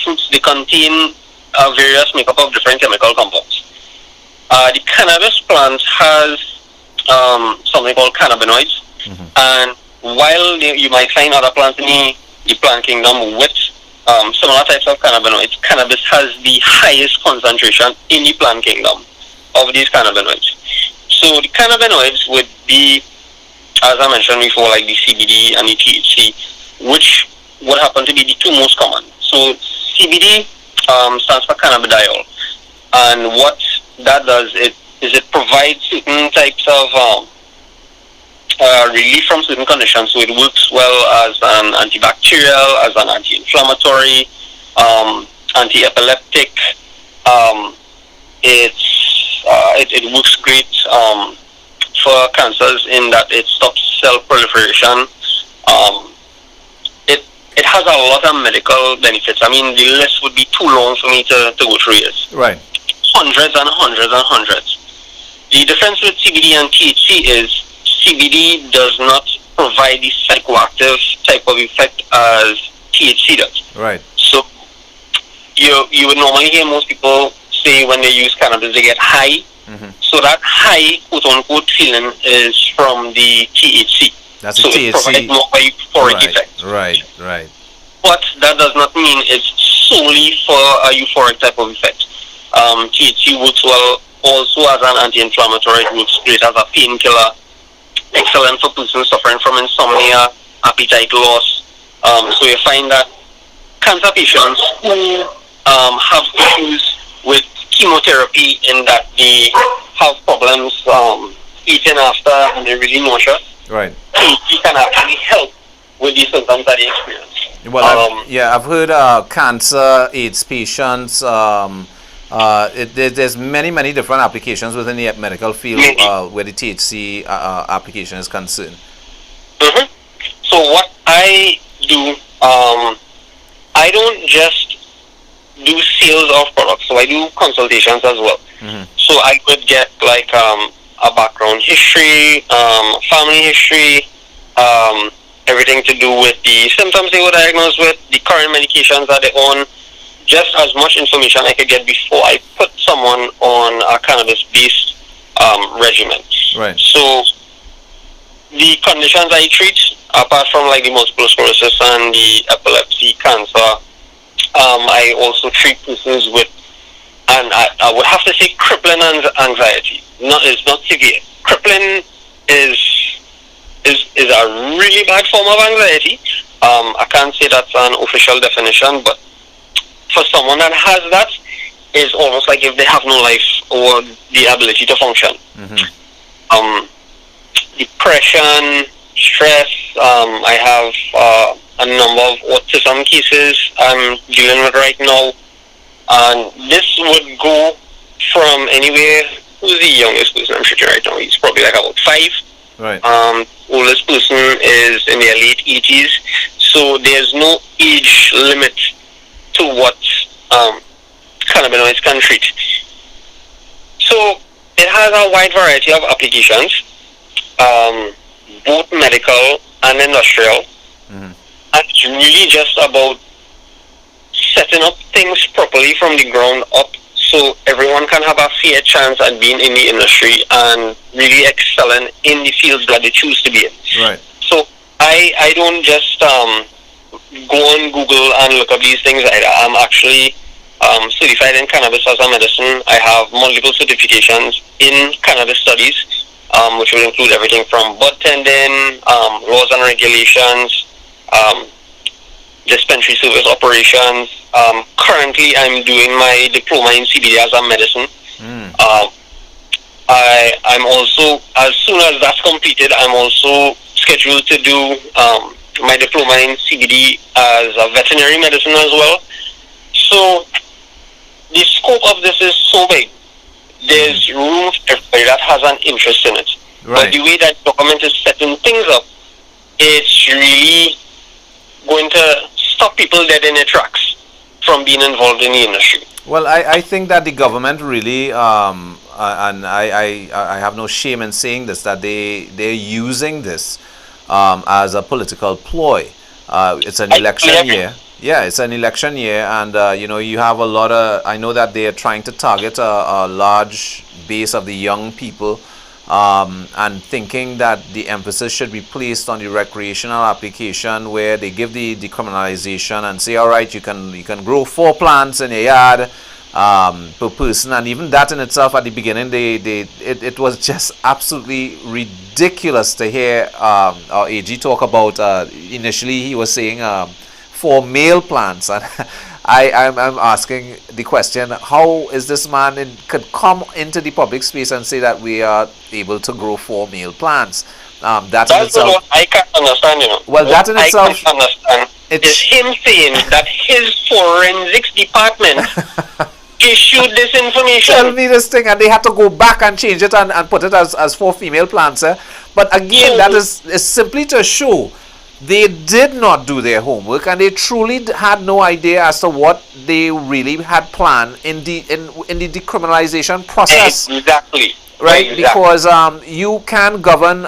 fruits, they contain various makeup of different chemical compounds. The cannabis plant has something called cannabinoids, and while you might find other plants in the plant kingdom with similar types of cannabinoids, cannabis has the highest concentration in the plant kingdom of these cannabinoids. So the cannabinoids would be, as I mentioned before, like the CBD and the THC, which would happen to be the two most common. So CBD stands for cannabidiol, and what that does is it provides certain types of relief from certain conditions. So it works well as an antibacterial, as an anti-inflammatory, anti-epileptic. It works great for cancers in that it stops cell proliferation. It has a lot of medical benefits. I mean, the list would be too long for me to go through this. Right. Hundreds and hundreds and hundreds. The difference with CBD and THC is CBD does not provide the psychoactive type of effect as THC does. Right. So you would normally hear most people say when they use cannabis they get high. So that high, quote unquote, feeling is from the THC. That's so the it provides THC. more euphoric effect. Right. But that does not mean it's solely for a euphoric type of effect. THC works well also as an anti-inflammatory. It works great as a painkiller. Excellent for persons suffering from insomnia, appetite loss. So you find that cancer patients who have issues with chemotherapy in that they have problems eating after and they're really nauseous, Right. THC can actually help with the symptoms that they experience. Well, I've heard cancer, AIDS patients. There's many different applications within the medical field where the THC application is concerned. So what I do, I don't just do sales of products, so I do consultations as well. So I would get like a background history, family history, everything to do with the symptoms they were diagnosed with, the current medications that they're on, just as much information I could get before I put someone on a cannabis-based regimen. Right. So the conditions I treat, apart from like the multiple sclerosis and the epilepsy, cancer, I also treat persons with, and I would have to say, crippling anxiety. It's not severe. Crippling is a really bad form of anxiety. I can't say that's an official definition, but for someone that has that, it's almost like if they have no life or the ability to function. Depression, stress. I have a number of autism cases I'm dealing with right now, and this would go from anywhere. Who's the youngest person I'm treating right now? He's probably like about 5, Right. Oldest person is in their late 80s. So there's no age limit to what cannabinoids can treat. So it has a wide variety of applications, both medical and industrial. And it's really just about setting up things properly from the ground up so everyone can have a fair chance at being in the industry and really excelling in the fields that they choose to be in. Right. So I don't just go on Google and look up these things. I'm actually certified in cannabis as a medicine. I have multiple certifications in cannabis studies, which will include everything from bud tending, laws and regulations, dispensary service operations. Currently, I'm doing my diploma in CBD as a medicine. I'm also, as soon as that's completed, I'm also scheduled to do my diploma in CBD as a veterinary medicine as well. So the scope of this is so big. There's room for everybody that has an interest in it. Right. But the way that government is setting things up, it's really going to stop people dead in their tracks from being involved in the industry. Well, I think that the government really, and I have no shame in saying this, that they're using this as a political ploy. It's an election year. Yeah, it's an election year, and you know, you have a lot of, I know that they are trying to target a large base of the young people, and thinking that the emphasis should be placed on the recreational application, where they give the decriminalization and say, all right, you can grow 4 plants in a yard per person, and even that in itself at the beginning, it was just absolutely ridiculous to hear our AG talk about. Initially, he was saying 4 male plants, and I'm asking the question: how is this man could come into the public space and say that we are able to grow 4 male plants? That's in itself, what I can't understand, you know. well, that in itself, I can't understand is him saying that his forensics department issued this information. Tell me this thing, and they had to go back and change it and put it as 4 female plants. But again, that is simply to show they did not do their homework, and they truly had no idea as to what they really had planned in the decriminalization process. Exactly. Right, exactly. Because you can govern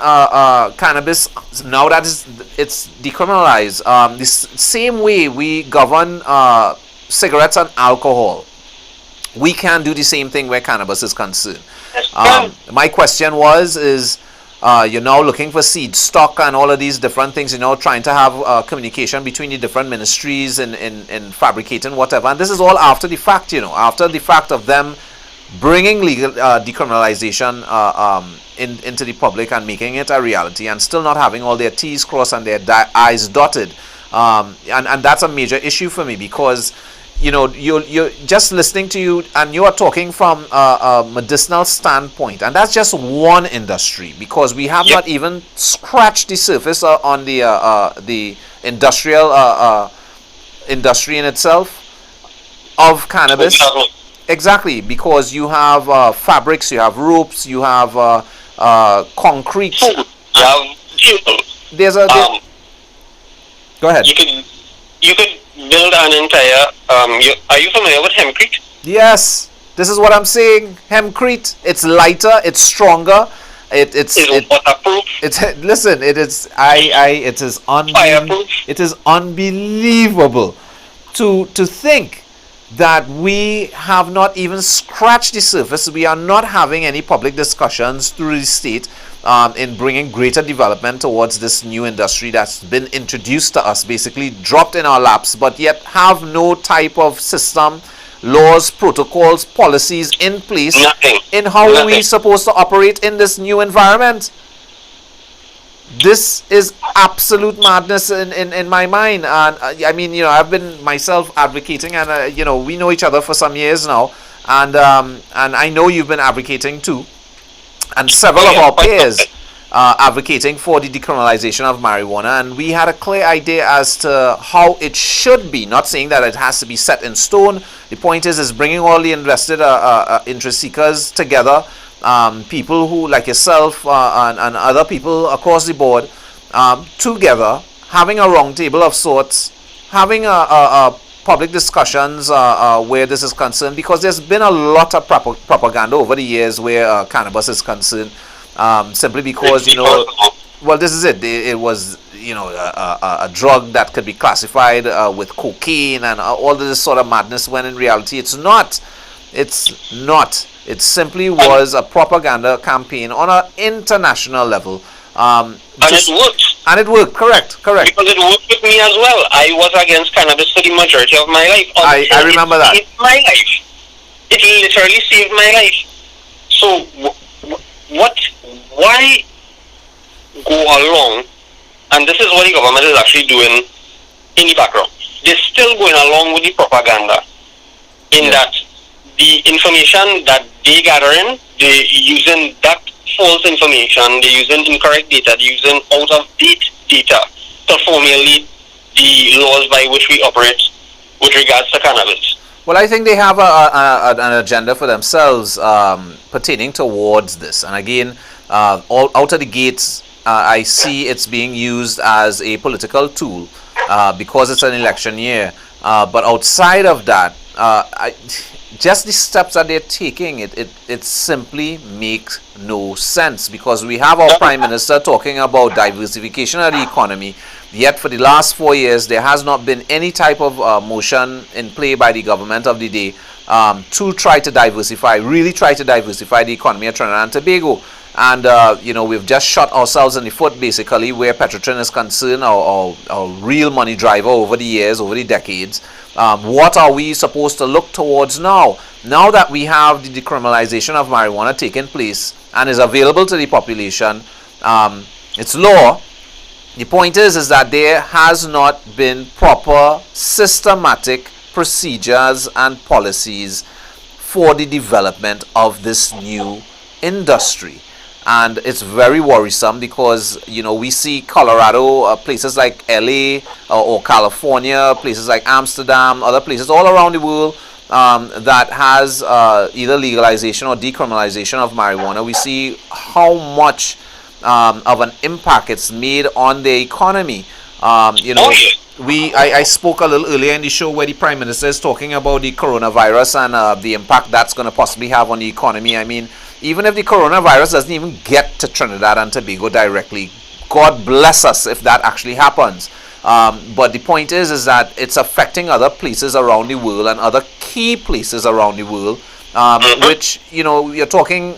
cannabis now that it's decriminalized. The same way we govern cigarettes and alcohol, we can do the same thing where cannabis is concerned. My question is you're now looking for seed stock and all of these different things, you know, trying to have communication between the different ministries in fabricating whatever. And this is all after the fact, you know, after the fact of them bringing legal decriminalization into the public and making it a reality, and still not having all their T's crossed and their I's dotted. And that's a major issue for me, because you know, you're just listening to you, and you are talking from a medicinal standpoint, and that's just one industry, because we have not even scratched the surface on the industrial industry in itself of cannabis. Exactly, because you have fabrics, you have ropes, you have concrete. There's a. Go ahead. You could build an entire. Are you familiar with hempcrete? Yes, this is what I'm saying. Hempcrete. It's lighter. It's stronger. It's waterproof. Listen. It is. It is unbelievable. It is unbelievable to think that we have not even scratched the surface. We are not having any public discussions through the state in bringing greater development towards this new industry that's been introduced to us, basically dropped in our laps, but yet have no type of system, laws, protocols, policies in place in how we supposed to operate in this new environment. This is absolute madness in my mind. And I mean, you know, I've been myself advocating, and you know, we know each other for some years now, and I know you've been advocating too, and several of our peers advocating for the decriminalization of marijuana, and we had a clear idea as to how it should be. Not saying that it has to be set in stone. The point is bringing all the invested interest seekers together people who, like yourself and other people across the board, together, having a round table of sorts, having a public discussions where this is concerned, because there's been a lot of propaganda over the years where cannabis is concerned, simply because, you know, well, this is it. It was, you know, a drug that could be classified with cocaine and all this sort of madness, when in reality it's not. It's not. It simply was a propaganda campaign on an international level. And it worked. And it worked, correct. Because it worked with me as well. I was against cannabis for the majority of my life. I remember that. It saved my life. It literally saved my life. So, why go along, and this is what the government is actually doing in the background. They're still going along with the propaganda, in that the information that they gathering, they're using that false information, they're using incorrect data, they're using out-of-date data to formulate the laws by which we operate with regards to cannabis. Well, I think they have an agenda for themselves pertaining towards this. And again, all out of the gates, I see it's being used as a political tool because it's an election year. But outside of that, just the steps that they're taking, it simply makes no sense, because we have our Prime Minister talking about diversification of the economy, yet for the last 4 years there has not been any type of motion in play by the government of the day to try to really try to diversify the economy of Trinidad and Tobago. And you know, we've just shot ourselves in the foot, basically, where Petrotrin is concerned, our real money driver over the years, over the decades. What are we supposed to look towards now? Now that we have the decriminalization of marijuana taking place and is available to the population, it's law. The point is that there has not been proper systematic procedures and policies for the development of this new industry. And it's very worrisome, because, you know, we see Colorado, places like LA or California, places like Amsterdam, other places all around the world that has either legalization or decriminalization of marijuana. We see how much of an impact it's made on the economy. You know, I spoke a little earlier in the show where the Prime Minister is talking about the coronavirus and the impact that's going to possibly have on the economy. I mean, even if the coronavirus doesn't even get to Trinidad and Tobago directly, God bless us if that actually happens. But the point is that it's affecting other places around the world and other key places around the world, which, you know, you're talking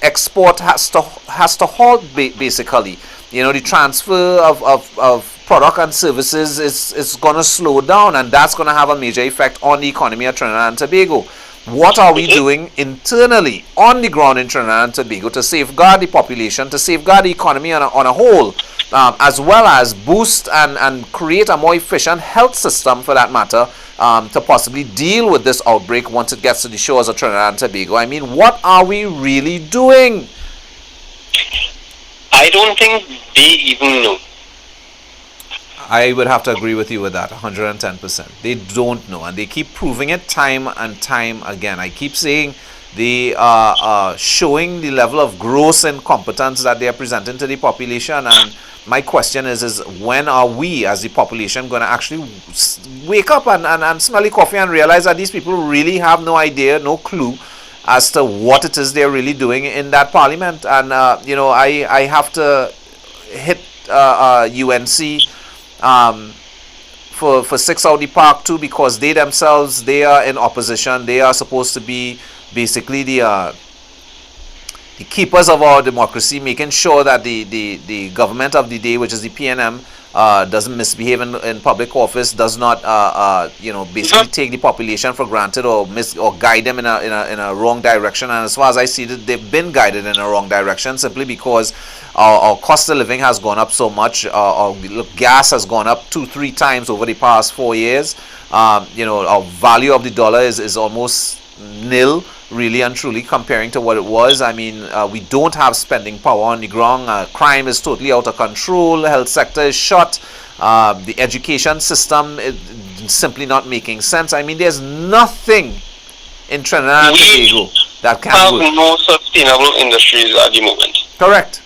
export has to halt basically. You know, the transfer of product and services is going to slow down, and that's going to have a major effect on the economy of Trinidad and Tobago. What are we doing internally on the ground in Trinidad and Tobago to safeguard the population, to safeguard the economy on a whole, as well as boost and create a more efficient health system, for that matter, to possibly deal with this outbreak once it gets to the shores of Trinidad and Tobago? I mean, what are we really doing? I don't think they even know. I would have to agree with you with that, 110%. They don't know, and they keep proving it time and time again. I keep saying they are showing the level of gross incompetence that they are presenting to the population, and my question is when are we as the population going to actually wake up and smell the coffee and realize that these people really have no idea, no clue as to what it is they're really doing in that parliament? And you know, I have to hit UNC for 6 Saudi Park too, because they themselves, they are in opposition. They are supposed to be basically the keepers of our democracy, making sure that the government of the day, which is the PNM, doesn't misbehave in public office, does not you know, basically take the population for granted or guide them in a wrong direction. And as far as I see it, they've been guided in a wrong direction, simply because our cost of living has gone up so much. Our gas has gone up 2-3 times over the past 4 years. You know, our value of the dollar is almost nil, really and truly, comparing to what it was. I mean, we don't have spending power on the ground. Crime is totally out of control. The health sector is shut. The education system is simply not making sense. I mean, there's nothing in Trinidad and Tobago that can have work. no sustainable industries at the moment. Correct.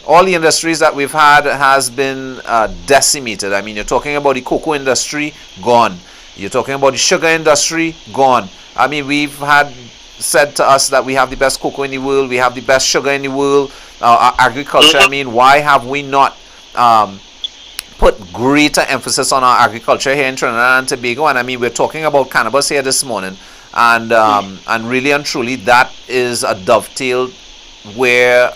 All the industries that we've had has been decimated. I mean, you're talking about the cocoa industry, gone. You're talking about the sugar industry, gone. I mean, we've had said to us that we have the best cocoa in the world, we have the best sugar in the world, our agriculture. I mean, why have we not put greater emphasis on our agriculture here in Trinidad and Tobago? And I mean, we're talking about cannabis here this morning, and really and truly, that is a dovetail where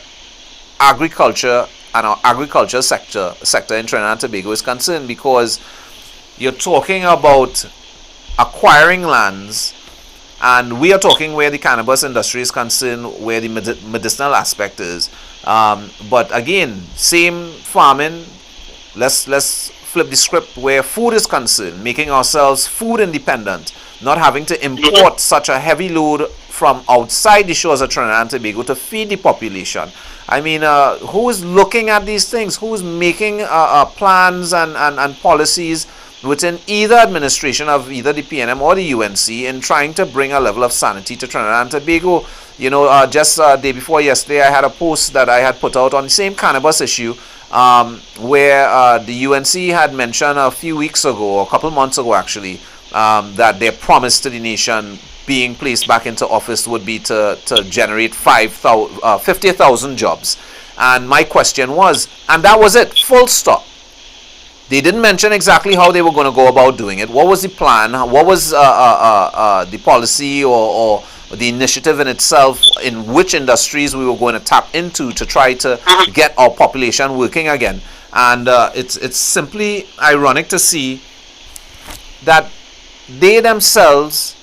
agriculture and our agriculture sector in Trinidad and Tobago is concerned, because you're talking about acquiring lands, and we are talking where the cannabis industry is concerned, where the medicinal aspect is. But again, same farming. Let's flip the script where food is concerned, making ourselves food independent, not having to import such a heavy load from outside the shores of Trinidad and Tobago to feed the population. I mean, who is looking at these things? Who is making plans and policies within either administration of either the PNM or the UNC in trying to bring a level of sanity to Trinidad and Tobago? You know, just day before yesterday, I had a post that I had put out on the same cannabis issue, where the UNC had mentioned a few weeks ago, or a couple months ago actually, that their promise to the nation being placed back into office would be to generate 50,000 jobs. And my question was, and that was it, full stop. They didn't mention exactly how they were going to go about doing it. What was the plan? What was the policy or the initiative in itself, in which industries we were going to tap into to try to get our population working again? And it's simply ironic to see that they themselves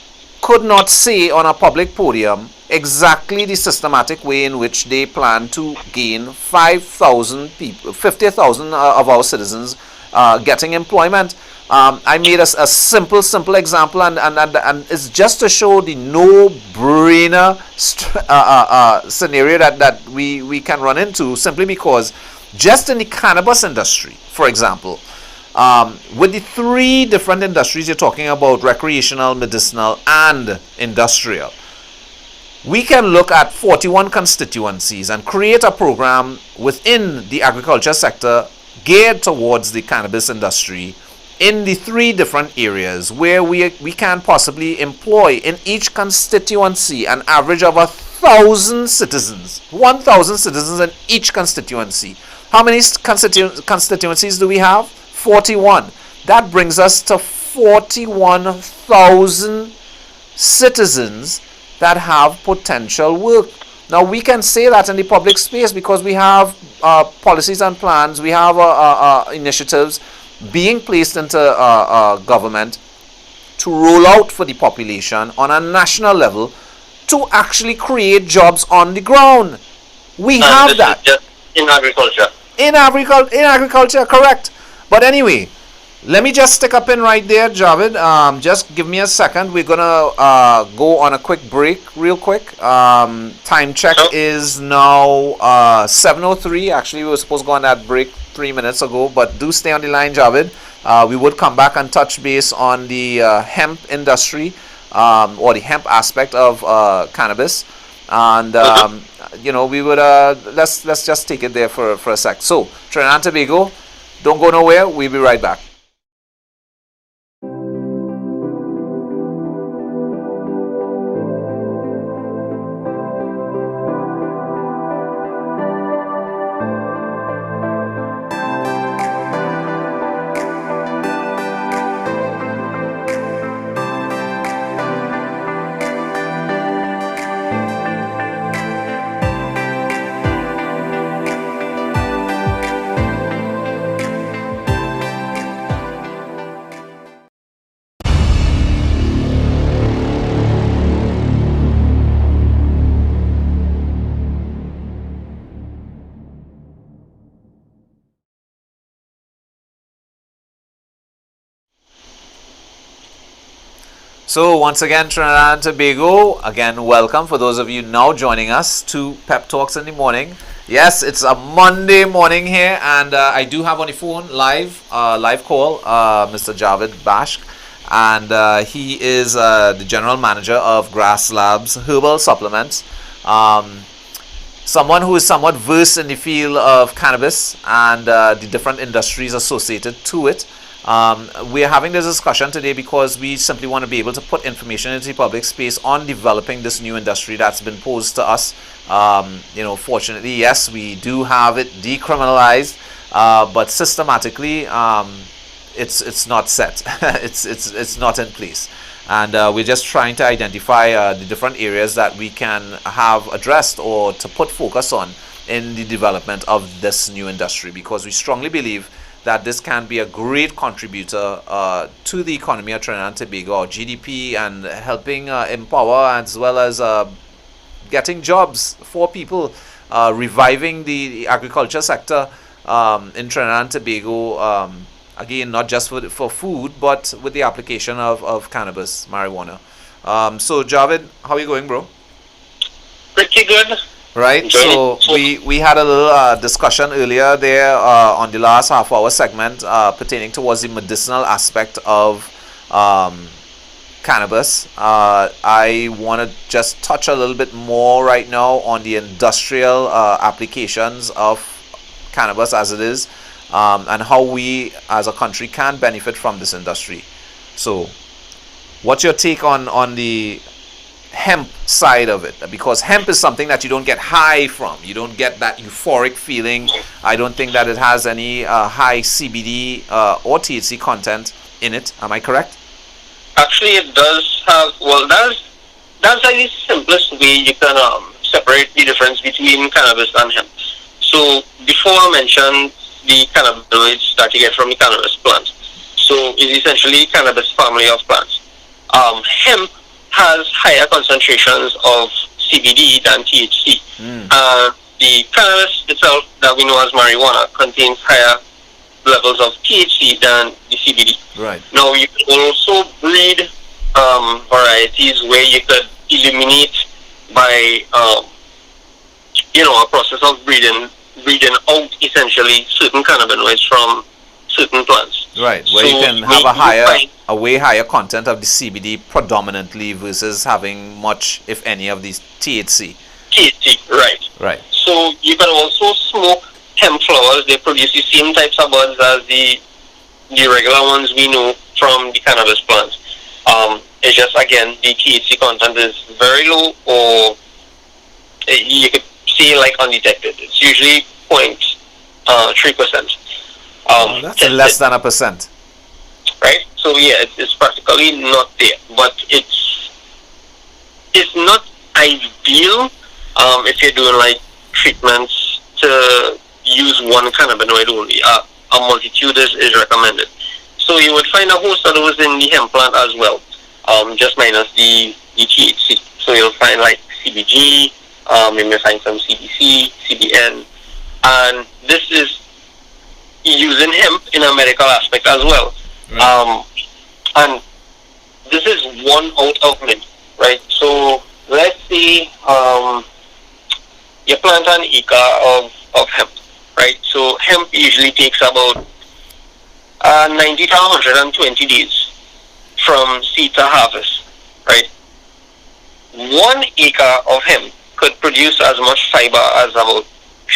could not say on a public podium exactly the systematic way in which they plan to gain 5,000 people, 50,000 of our citizens getting employment. I made a simple example, and it's just to show the no-brainer scenario that we can run into, simply because just in the cannabis industry, for example, with the three different industries you're talking about, recreational, medicinal, and industrial, we can look at 41 constituencies and create a program within the agriculture sector geared towards the cannabis industry in the three different areas where we can possibly employ in each constituency an average of 1,000 citizens. 1,000 citizens in each constituency. How many constituencies do we have? 41. That brings us to 41,000 citizens that have potential work. Now, we can say that in the public space because we have policies and plans, we have initiatives being placed into government to roll out for the population on a national level to actually create jobs on the ground. We have that. Just in agriculture. In agriculture, correct. But anyway, let me just stick a pin right there, Javed. Just give me a second. We're gonna go on a quick break, real quick. Time check is now 7:03. Actually, we were supposed to go on that break 3 minutes ago, but do stay on the line, Javed. We would come back and touch base on the hemp industry, or the hemp aspect of cannabis, and you know, we would let's just take it there for a sec. So, Trinidad and Tobago, don't go nowhere. We'll be right back. So once again, Trinidad and Tobago, again, welcome for those of you now joining us to Pep Talks in the Morning. Yes, it's a Monday morning here, and I do have on the phone live call, Mr. Javed Bashk. and he is the general manager of Grass Labs Herbal Supplements. Someone who is somewhat versed in the field of cannabis and the different industries associated to it. We are having this discussion today because we simply want to be able to put information into the public space on developing this new industry that's been posed to us. Fortunately, yes, we do have it decriminalized, but systematically, it's not set. it's not in place, and we're just trying to identify the different areas that we can have addressed or to put focus on in the development of this new industry, because we strongly believe that this can be a great contributor to the economy of Trinidad and Tobago, or GDP, and helping empower as well as getting jobs for people, reviving the agriculture sector in Trinidad and Tobago, again, not just for food, but with the application of cannabis, marijuana. So Javed, how are you going, bro? Pretty good. Right, so we had a little discussion earlier there on the last half-hour segment pertaining towards the medicinal aspect of cannabis. I want to just touch a little bit more right now on the industrial applications of cannabis as it is, and how we as a country can benefit from this industry. So what's your take on the hemp side of it? Because hemp is something that you don't get high from. You don't get that euphoric feeling. I don't think that it has any high CBD or THC content in it. Am I correct? Actually, it does have, well, that's like the simplest way you can separate the difference between cannabis and hemp. So before I mentioned the cannabinoids that you get from the cannabis plant, so it's essentially cannabis family of plants. Hemp has higher concentrations of CBD than THC. The cannabis itself that we know as marijuana contains higher levels of THC than the CBD. Right. Now you can also breed varieties where you could eliminate by a process of breeding out essentially certain cannabinoids from certain plants. Right, where you can have a way higher content of the CBD predominantly versus having much, if any, of these THC. THC, right. Right. So you can also smoke hemp flowers. They produce the same types of buds as the regular ones we know from the cannabis plants. It's just, again, the THC content is very low, or you could say like undetected. It's usually 0.3%. That's less than 1%. Right? So yeah, it's practically not there. But it's not ideal if you're doing like treatments to use one cannabinoid only. A multitude is recommended. So you would find a host of those in the hemp plant as well, just minus the THC. So you'll find like CBG, you may find some CBC, CBN, and this is using hemp in a medical aspect as well. Right. And this is one out of many, right? So let's say you plant an acre of hemp, right? So hemp usually takes about 90 to 120 days from seed to harvest, right? 1 acre of hemp could produce as much fiber as about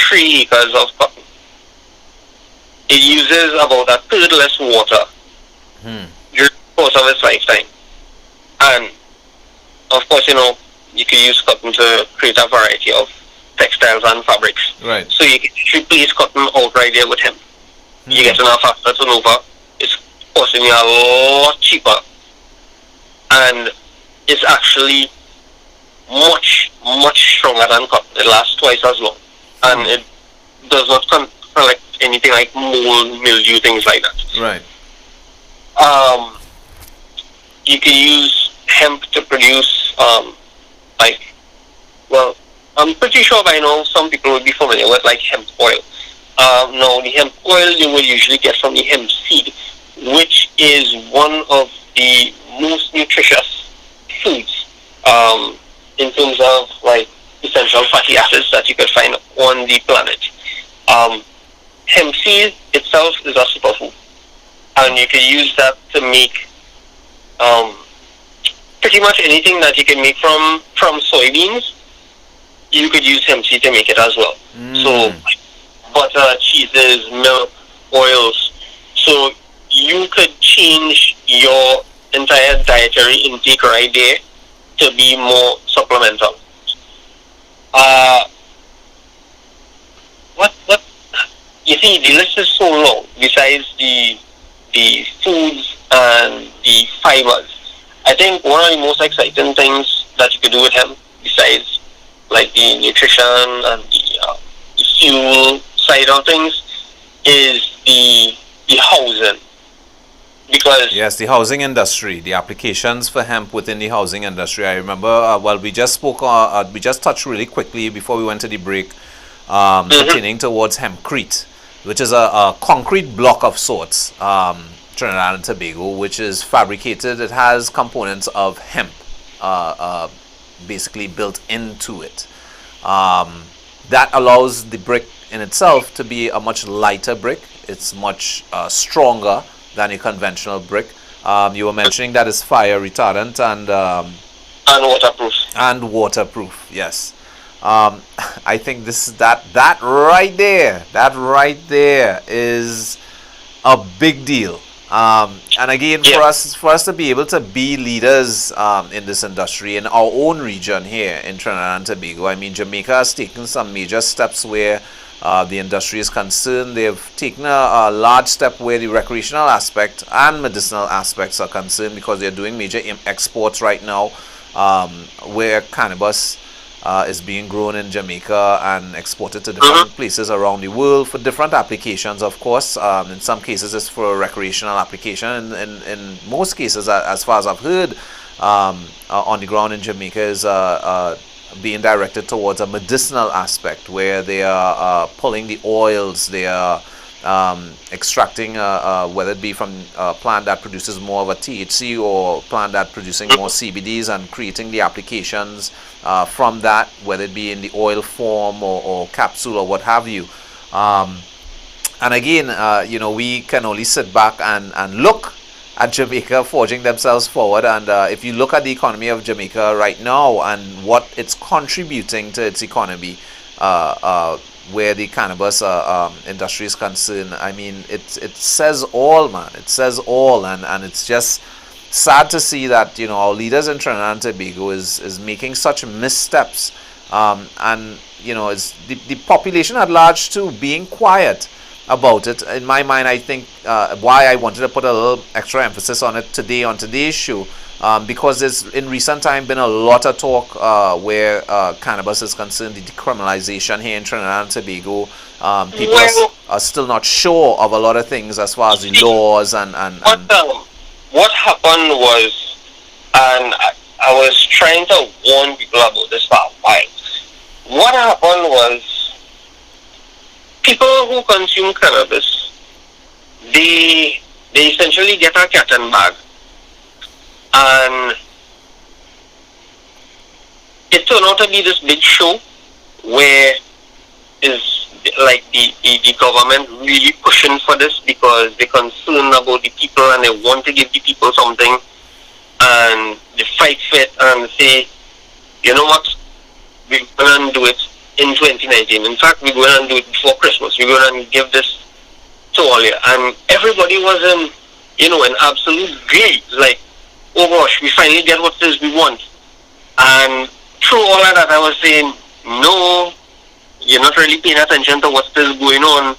3 acres of cotton. It uses about a third less water during the course of its lifetime. And of course, you can use cotton to create a variety of textiles and fabrics. Right. So you can replace cotton outright there with hemp. You get enough faster turnover. It's costing you a lot cheaper. And it's actually much, much stronger than cotton. It lasts twice as long. And it does not collect anything like mold, mildew, things like that. Right. You can use hemp to produce, I'm pretty sure by now some people will be familiar with like hemp oil. Now the hemp oil you will usually get from the hemp seed, which is one of the most nutritious foods in terms of like essential fatty acids that you can find on the planet. Hemp seed itself is a superfood, and you can use that to make pretty much anything that you can make from soybeans, you could use hemp seed to make it as well. So butter, cheeses, milk, oils. So you could change your entire dietary intake right there to be more supplemental. What you see, the list is so long. Besides the foods and the fibers, I think one of the most exciting things that you could do with hemp, besides like the nutrition and the fuel side of things, is the housing. Because yes, the housing industry, the applications for hemp within the housing industry. I remember, we just spoke, we just touched really quickly before we went to the break, pertaining towards hempcrete, which is a concrete block of sorts, Trinidad and Tobago, which is fabricated. It has components of hemp, basically built into it. That allows the brick in itself to be a much lighter brick. It's much stronger than a conventional brick. You were mentioning that it's fire retardant and waterproof. And waterproof, yes. I think that right there is a big deal. And again, for us to be able to be leaders in this industry in our own region here in Trinidad and Tobago, I mean, Jamaica has taken some major steps where the industry is concerned. They've taken a large step where the recreational aspect and medicinal aspects are concerned, because they're doing major exports right now, where cannabis is being grown in Jamaica and exported to different places around the world for different applications, of course. In some cases it's for recreational application. In most cases, as far as I've heard, on the ground in Jamaica is being directed towards a medicinal aspect, where they are pulling the oils, they are extracting, whether it be from a plant that produces more of a THC or plant that producing more CBDs, and creating the applications from that, whether it be in the oil form or capsule or what have you. And again, we can only sit back and look at Jamaica forging themselves forward. And if you look at the economy of Jamaica right now and what it's contributing to its economy, where the cannabis industry is concerned, I mean, it says all, man. It says all, and it's just sad to see that our leaders in Trinidad and Tobago is making such missteps, and it's the population at large too being quiet about it. In my mind, I think why I wanted to put a little extra emphasis on it today on today's show, because there's in recent time been a lot of talk where cannabis is concerned, the decriminalization here in Trinidad and Tobago. People are still not sure of a lot of things as far as the laws and what happened was, and I was trying to warn people about this for a while. What happened was, people who consume cannabis, they essentially get a cat and bag, and it turned out to be this big show where is like the government really pushing for this because they're concerned about the people and they want to give the people something, and they fight for it and say, you know what, we're going to do it in 2019. In fact, we're going to do it before Christmas. We're going to give this to all you. And everybody was in absolute glee. Like, oh gosh, we finally get what it is we want. And through all of that, I was saying, no, you're not really paying attention to what is going on,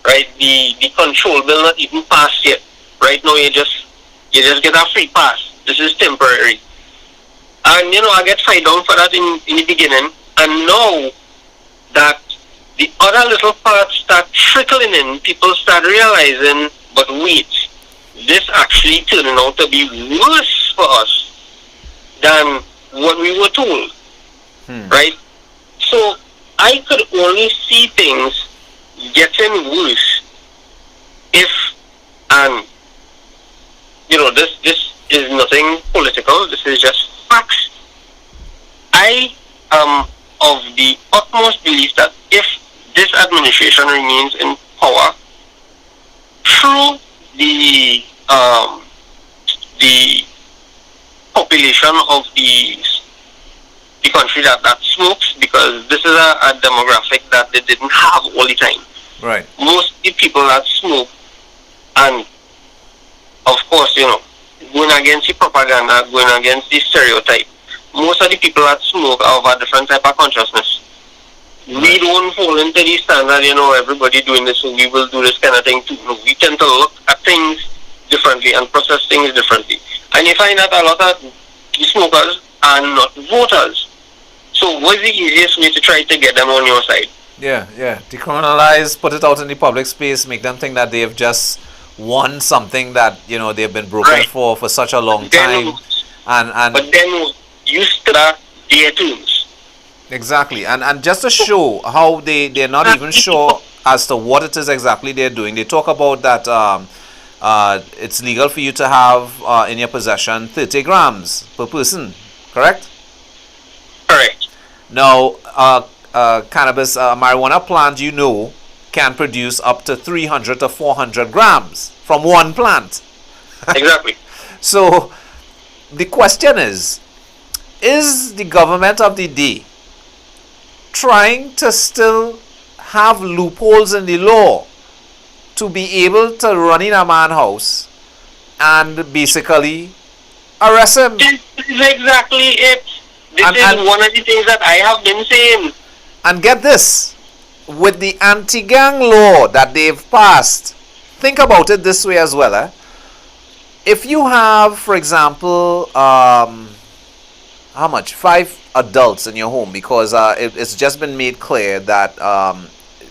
right? The control bill not even passed yet. Right now, you just get a free pass. This is temporary. And I get fired down for that in the beginning. And now that the other little parts start trickling in, people start realizing, but wait, this actually turning out to be worse for us than what we were told, right? So I could only see things getting worse if, and this is nothing political, this is just facts. I am of the utmost belief that if this administration remains in power, through the population of the country that smokes, because this is a demographic that they didn't have all the time. Right. Most of the people that smoke, and of course, going against the propaganda, going against the stereotype, most of the people that smoke are of a different type of consciousness. Right. We don't fall into the standard, everybody doing this, so we will do this kind of thing too. No, we tend to look at things differently and process things differently. And you find that a lot of the smokers are not voters. So what's the easiest way to try to get them on your side? Yeah. Decriminalize, put it out in the public space, make them think that they have just won something that, they've been broken for such a long time. But then you start their tunes. Exactly. And just to show how they're not even sure as to what it is exactly they're doing. They talk about that it's legal for you to have in your possession 30 grams per person, correct? Correct. Now, cannabis, marijuana plant, can produce up to 300 to 400 grams from one plant. Exactly. So, the question is the government of the day trying to still have loopholes in the law to be able to run in a man's house and basically arrest him? This is exactly it. This is one of the things that I have been saying. And get this, with the anti-gang law that they've passed, think about it this way as well. If you have, for example, how much? 5 adults in your home, because it's just been made clear that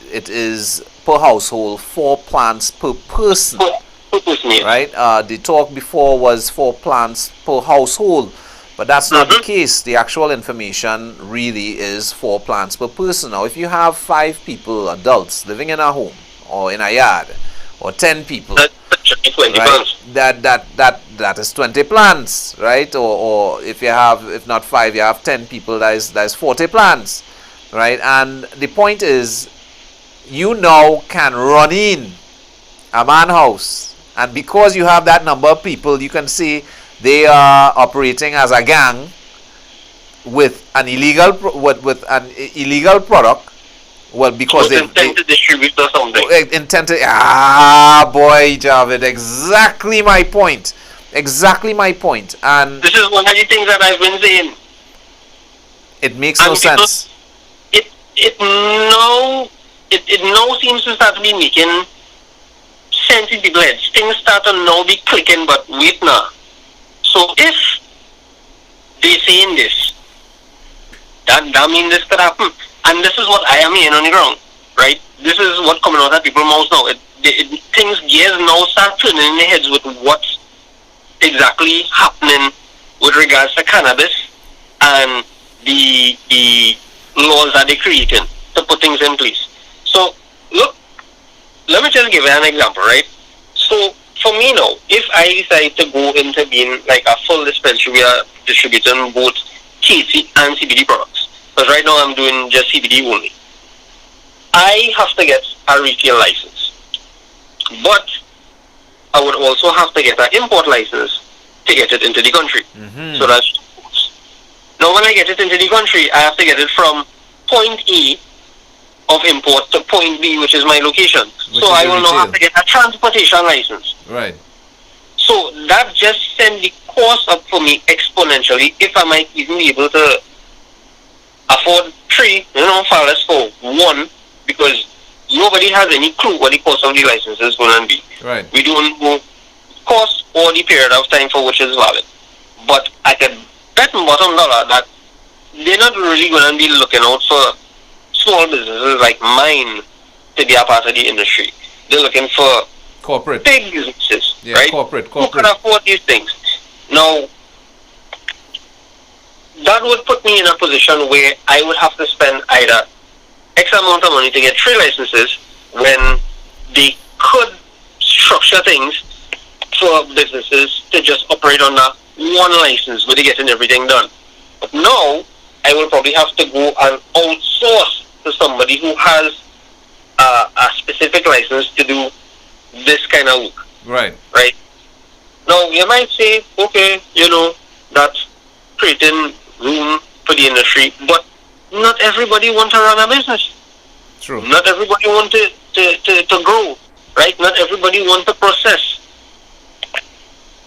it is per household 4 plants per person. Right? The talk before was 4 plants per household. But that's not the case. The actual information really is 4 plants per person. Now, if you have 5 people, adults, living in a home or in a yard, or 10 people, right, that is 20 plants, right? Or if you have, if not 5, you have 10 people, that is 40 plants, right? And the point is, you now can run in a man's house, and because you have that number of people, you can see they are operating as a gang with an illegal product. Well, because they intend to distribute or something. Intend to, boy, Javed, exactly my point. Exactly my point. And this is one of the things that I've been saying. It makes no sense. It now seems to start to be making sense in people's heads. Things start to now be clicking, but wait now. So if they're saying this, that means this could happen. And this is what I am hearing on the ground, right? This is what coming out of people's mouths now. Things gears now start turning in their heads with what's exactly happening with regards to cannabis and the laws that they're creating to put things in place. So, look, let me just give you an example, right? So, for me now, if I decide to go into being like a full dispensary distributing both THC and CBD products, because right now I'm doing just CBD only, I have to get a retail license. But I would also have to get an import license to get it into the country. So that's now when I get it into the country, I have to get it from point A of import to point B, which is my location. So I will now have to get a transportation license. Right. So that just sends the cost up for me exponentially, if I might even be able to afford 3, far less for 1, because nobody has any clue what the cost of the license is going to be. Right. We don't know cost or the period of time for which is valid. But I can bet my bottom dollar that they're not really going to be looking out for small businesses like mine to be a part of the industry. They're looking for corporate, big businesses, right? Corporate. Who can afford these things. Now, that would put me in a position where I would have to spend either X amount of money to get 3 licenses when they could structure things for businesses to just operate on that 1 license where they're getting everything done. But now, I will probably have to go and outsource to somebody who has a specific license to do this kind of work. Right. Right. Now, you might say, okay, that's creating room for the industry, but not everybody wants to run a business. True. Not everybody wants to grow, right? Not everybody wants to process.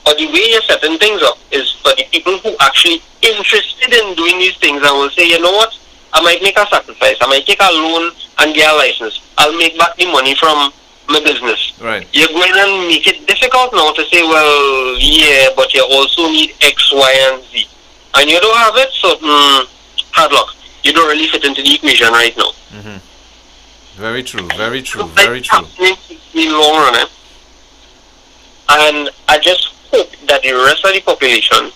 But the way you're setting things up is for the people who actually interested in doing these things and will say, you know what, I might make a sacrifice. I might take a loan and get a license. I'll make back the money from my business. Right. You're going to make it difficult now to say, well, yeah, but you also need X, Y, and Z. And you don't have it, so hard luck. You don't really fit into the equation right now. Mm-hmm. Very true, very true, very true. In the long run, and I just hope that the rest of the population,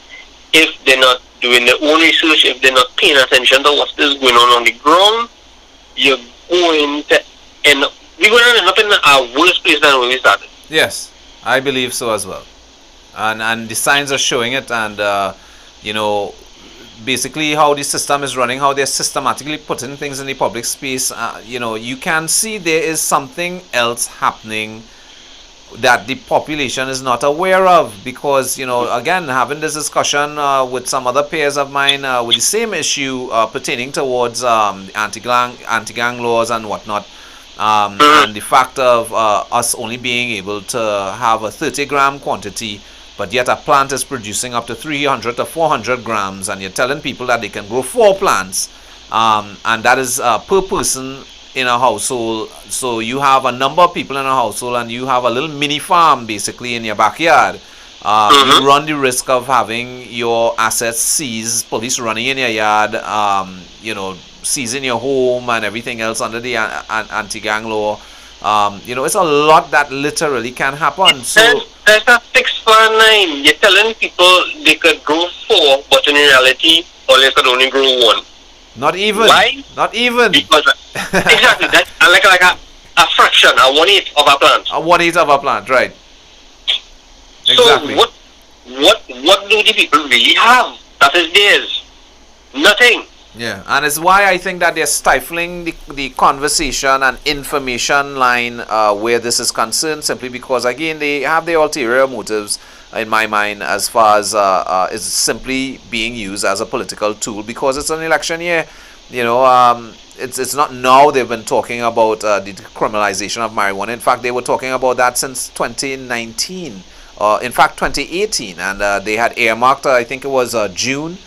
if they're not doing their own research, if they're not paying attention to what is going on the ground, you're going to end up, we're going to end up in a worse place than when we started. Yes, I believe so as well. And the signs are showing it, and you know, basically how the system is running, how they're systematically putting things in the public space, you know, you can see there is something else happening that the population is not aware of, because, you know, again, having this discussion with some other peers of mine with the same issue pertaining towards anti-gang laws and whatnot, and the fact of us only being able to have a 30-gram quantity, but yet a plant is producing up to 300 to 400 grams, and you're telling people that they can grow 4 plants, and that is per person in a household. So you have a number of people in a household, and you have a little mini farm basically in your backyard. You run the risk of having your assets seized, police running in your yard, you know, seizing your home and everything else under the anti-gang law. You know, it's a lot that literally can happen. So there's a 619. You're telling people they could grow 4, but in reality, all they could only grow 1. Not even. Why? Not even. Because exactly, that's like a fraction, a 1/8 of a plant. A 1/8 of a plant, right? Exactly. So what do the people really have that is theirs? Nothing. Yeah, and it's why I think that they're stifling the conversation and information line where this is concerned, simply because, again, they have their ulterior motives, in my mind, as far as it's simply being used as a political tool because it's an election year. You know, it's not now they've been talking about the decriminalization of marijuana. In fact, they were talking about that since 2019, in fact 2018, and they had earmarked, I think it was June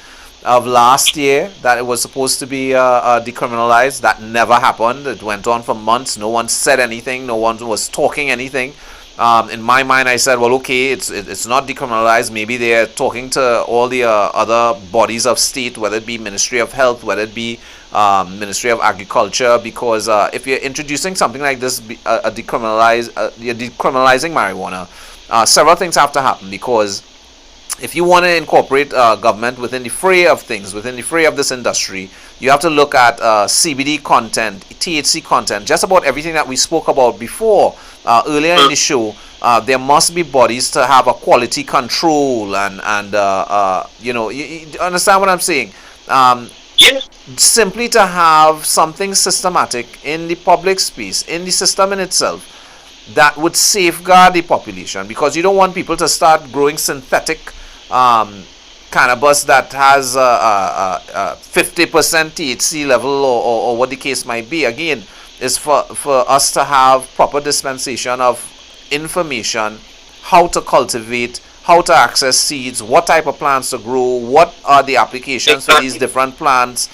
of last year, that it was supposed to be decriminalized. That never happened. It went on for months. No one said anything. No one was talking anything. In my mind, I said, well, okay, it's not decriminalized. Maybe they're talking to all the other bodies of state, whether it be Ministry of Health, whether it be Ministry of Agriculture, because if you're introducing something like this, you're decriminalizing marijuana, several things have to happen, because if you want to incorporate government within the fray of things, within the fray of this industry, you have to look at CBD content, THC content, just about everything that we spoke about before earlier in the show. There must be bodies to have a quality control, and you know, you understand what I'm saying? Yes. Simply to have something systematic in the public space, in the system in itself, that would safeguard the population, because you don't want people to start growing synthetic cannabis that has 50% THC level, or what the case might be. Again, is for us to have proper dispensation of information, how to cultivate, how to access seeds, what type of plants to grow, what are the applications for these different plants,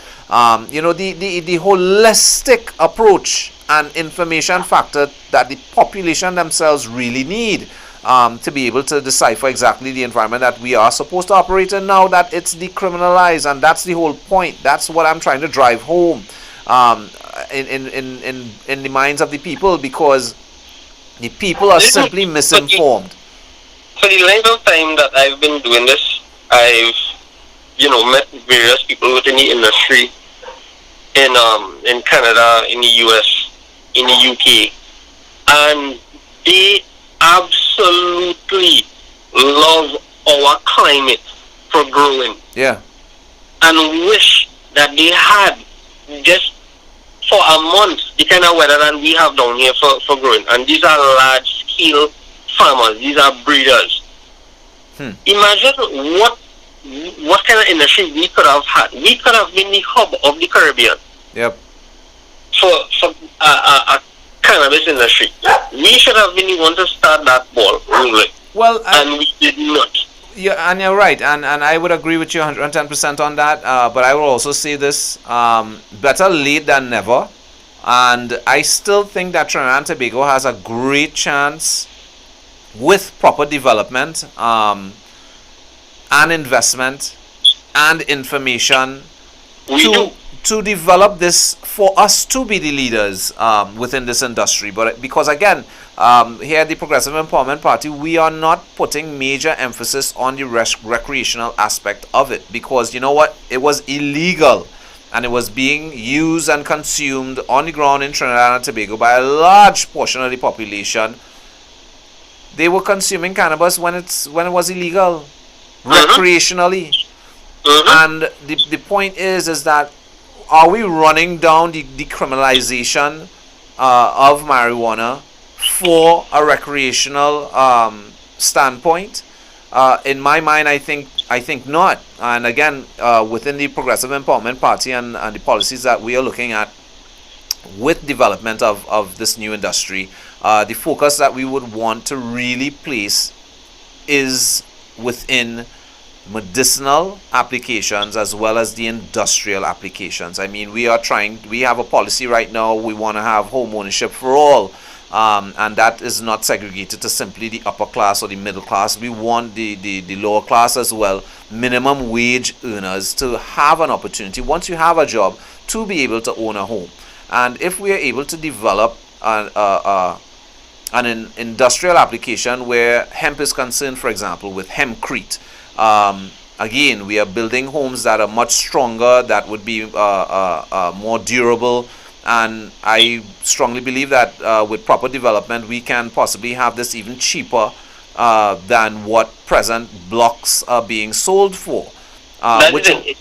you know, the holistic approach and information factor that the population themselves really need to be able to decipher exactly the environment that we are supposed to operate in now that it's decriminalized. And that's the whole point. That's what I'm trying to drive home in the minds of the people, because the people are simply misinformed. For the length of time that I've been doing this, I've, you know, met various people within the industry in Canada, in the US, in the UK, and they absolutely love our climate for growing. Yeah. And wish that they had just for a month the kind of weather that we have down here for growing. And these are large scale farmers, these are breeders. Imagine what what kind of industry we could have had. We could have been the hub of the Caribbean. Yep. For a cannabis industry. We should have been the ones to start that ball rolling. Well, and we did not. Yeah, and you're right, and I would agree with you 110% on that. But I will also say this: better late than never. And I still think that Trinidad and Tobago has a great chance with proper development and investment and information to develop this, for us to be the leaders within this industry. But because again, here at the Progressive Empowerment Party, we are not putting major emphasis on the recreational aspect of it, because you know what, it was illegal and it was being used and consumed on the ground in Trinidad and Tobago by a large portion of the population. They were consuming cannabis when it was illegal, recreationally. And the point is that, are we running down the decriminalization of marijuana for a recreational standpoint? In my mind, I think not. And again, within the Progressive Empowerment Party and the policies that we are looking at with development of this new industry, the focus that we would want to really place is within medicinal applications as well as the industrial applications. I mean, we have a policy right now, we want to have home ownership for all. And that is not segregated to simply the upper class or the middle class. We want the lower class as well, minimum wage earners, to have an opportunity, once you have a job, to be able to own a home. And if we are able to develop an industrial application where hemp is concerned, for example, with Hempcrete, again, we are building homes that are much stronger, that would be more durable. And I strongly believe that with proper development, we can possibly have this even cheaper than what present blocks are being sold for. The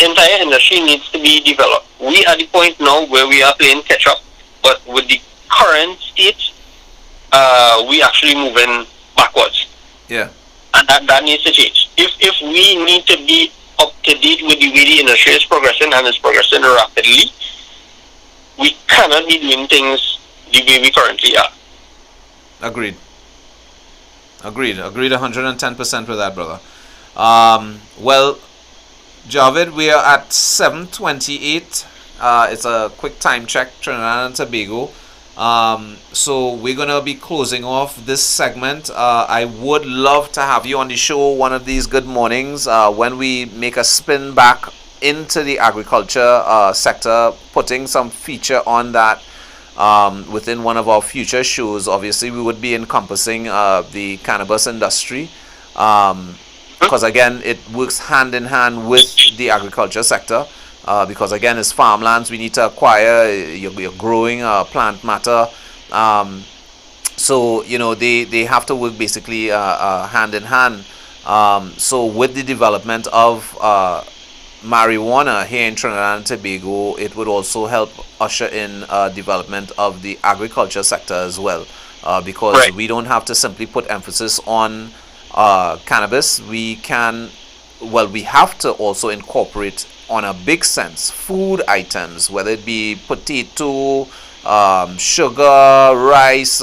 entire industry needs to be developed. We are at the point now where we are playing catch up, but with the current state, we actually moving backwards. Yeah. And that needs to change. If we need to be up to date with the way the industry is progressing, and it's progressing rapidly, we cannot be doing things the way we currently are. Agreed 110% with that, brother. Well, Javid, we are at 7:28. It's a quick time check, Trinidad and Tobago. So we're gonna be closing off this segment. I would love to have you on the show one of these good mornings when we make a spin back into the agriculture sector, putting some feature on that within one of our future shows. Obviously, we would be encompassing the cannabis industry, because again, it works hand in hand with the agriculture sector. Because again, it's farmlands we need to acquire. You're growing plant matter, so you know they have to work basically hand in hand. So with the development of marijuana here in Trinidad and Tobago, it would also help usher in development of the agriculture sector as well, because we don't have to simply put emphasis on cannabis. We have to also incorporate, on a big sense, food items, whether it be potato, sugar, rice,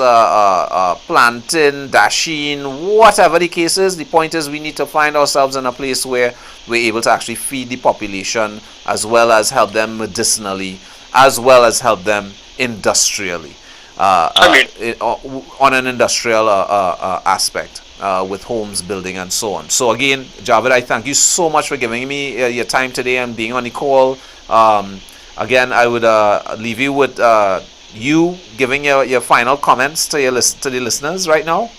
plantain, dasheen, whatever the case is. The point is, we need to find ourselves in a place where we're able to actually feed the population, as well as help them medicinally, as well as help them industrially, on an industrial aspect. With homes building and so on. So again, Javid, I thank you so much for giving me your time today and being on the call. Again, I would leave you with you giving your final comments to the listeners right now.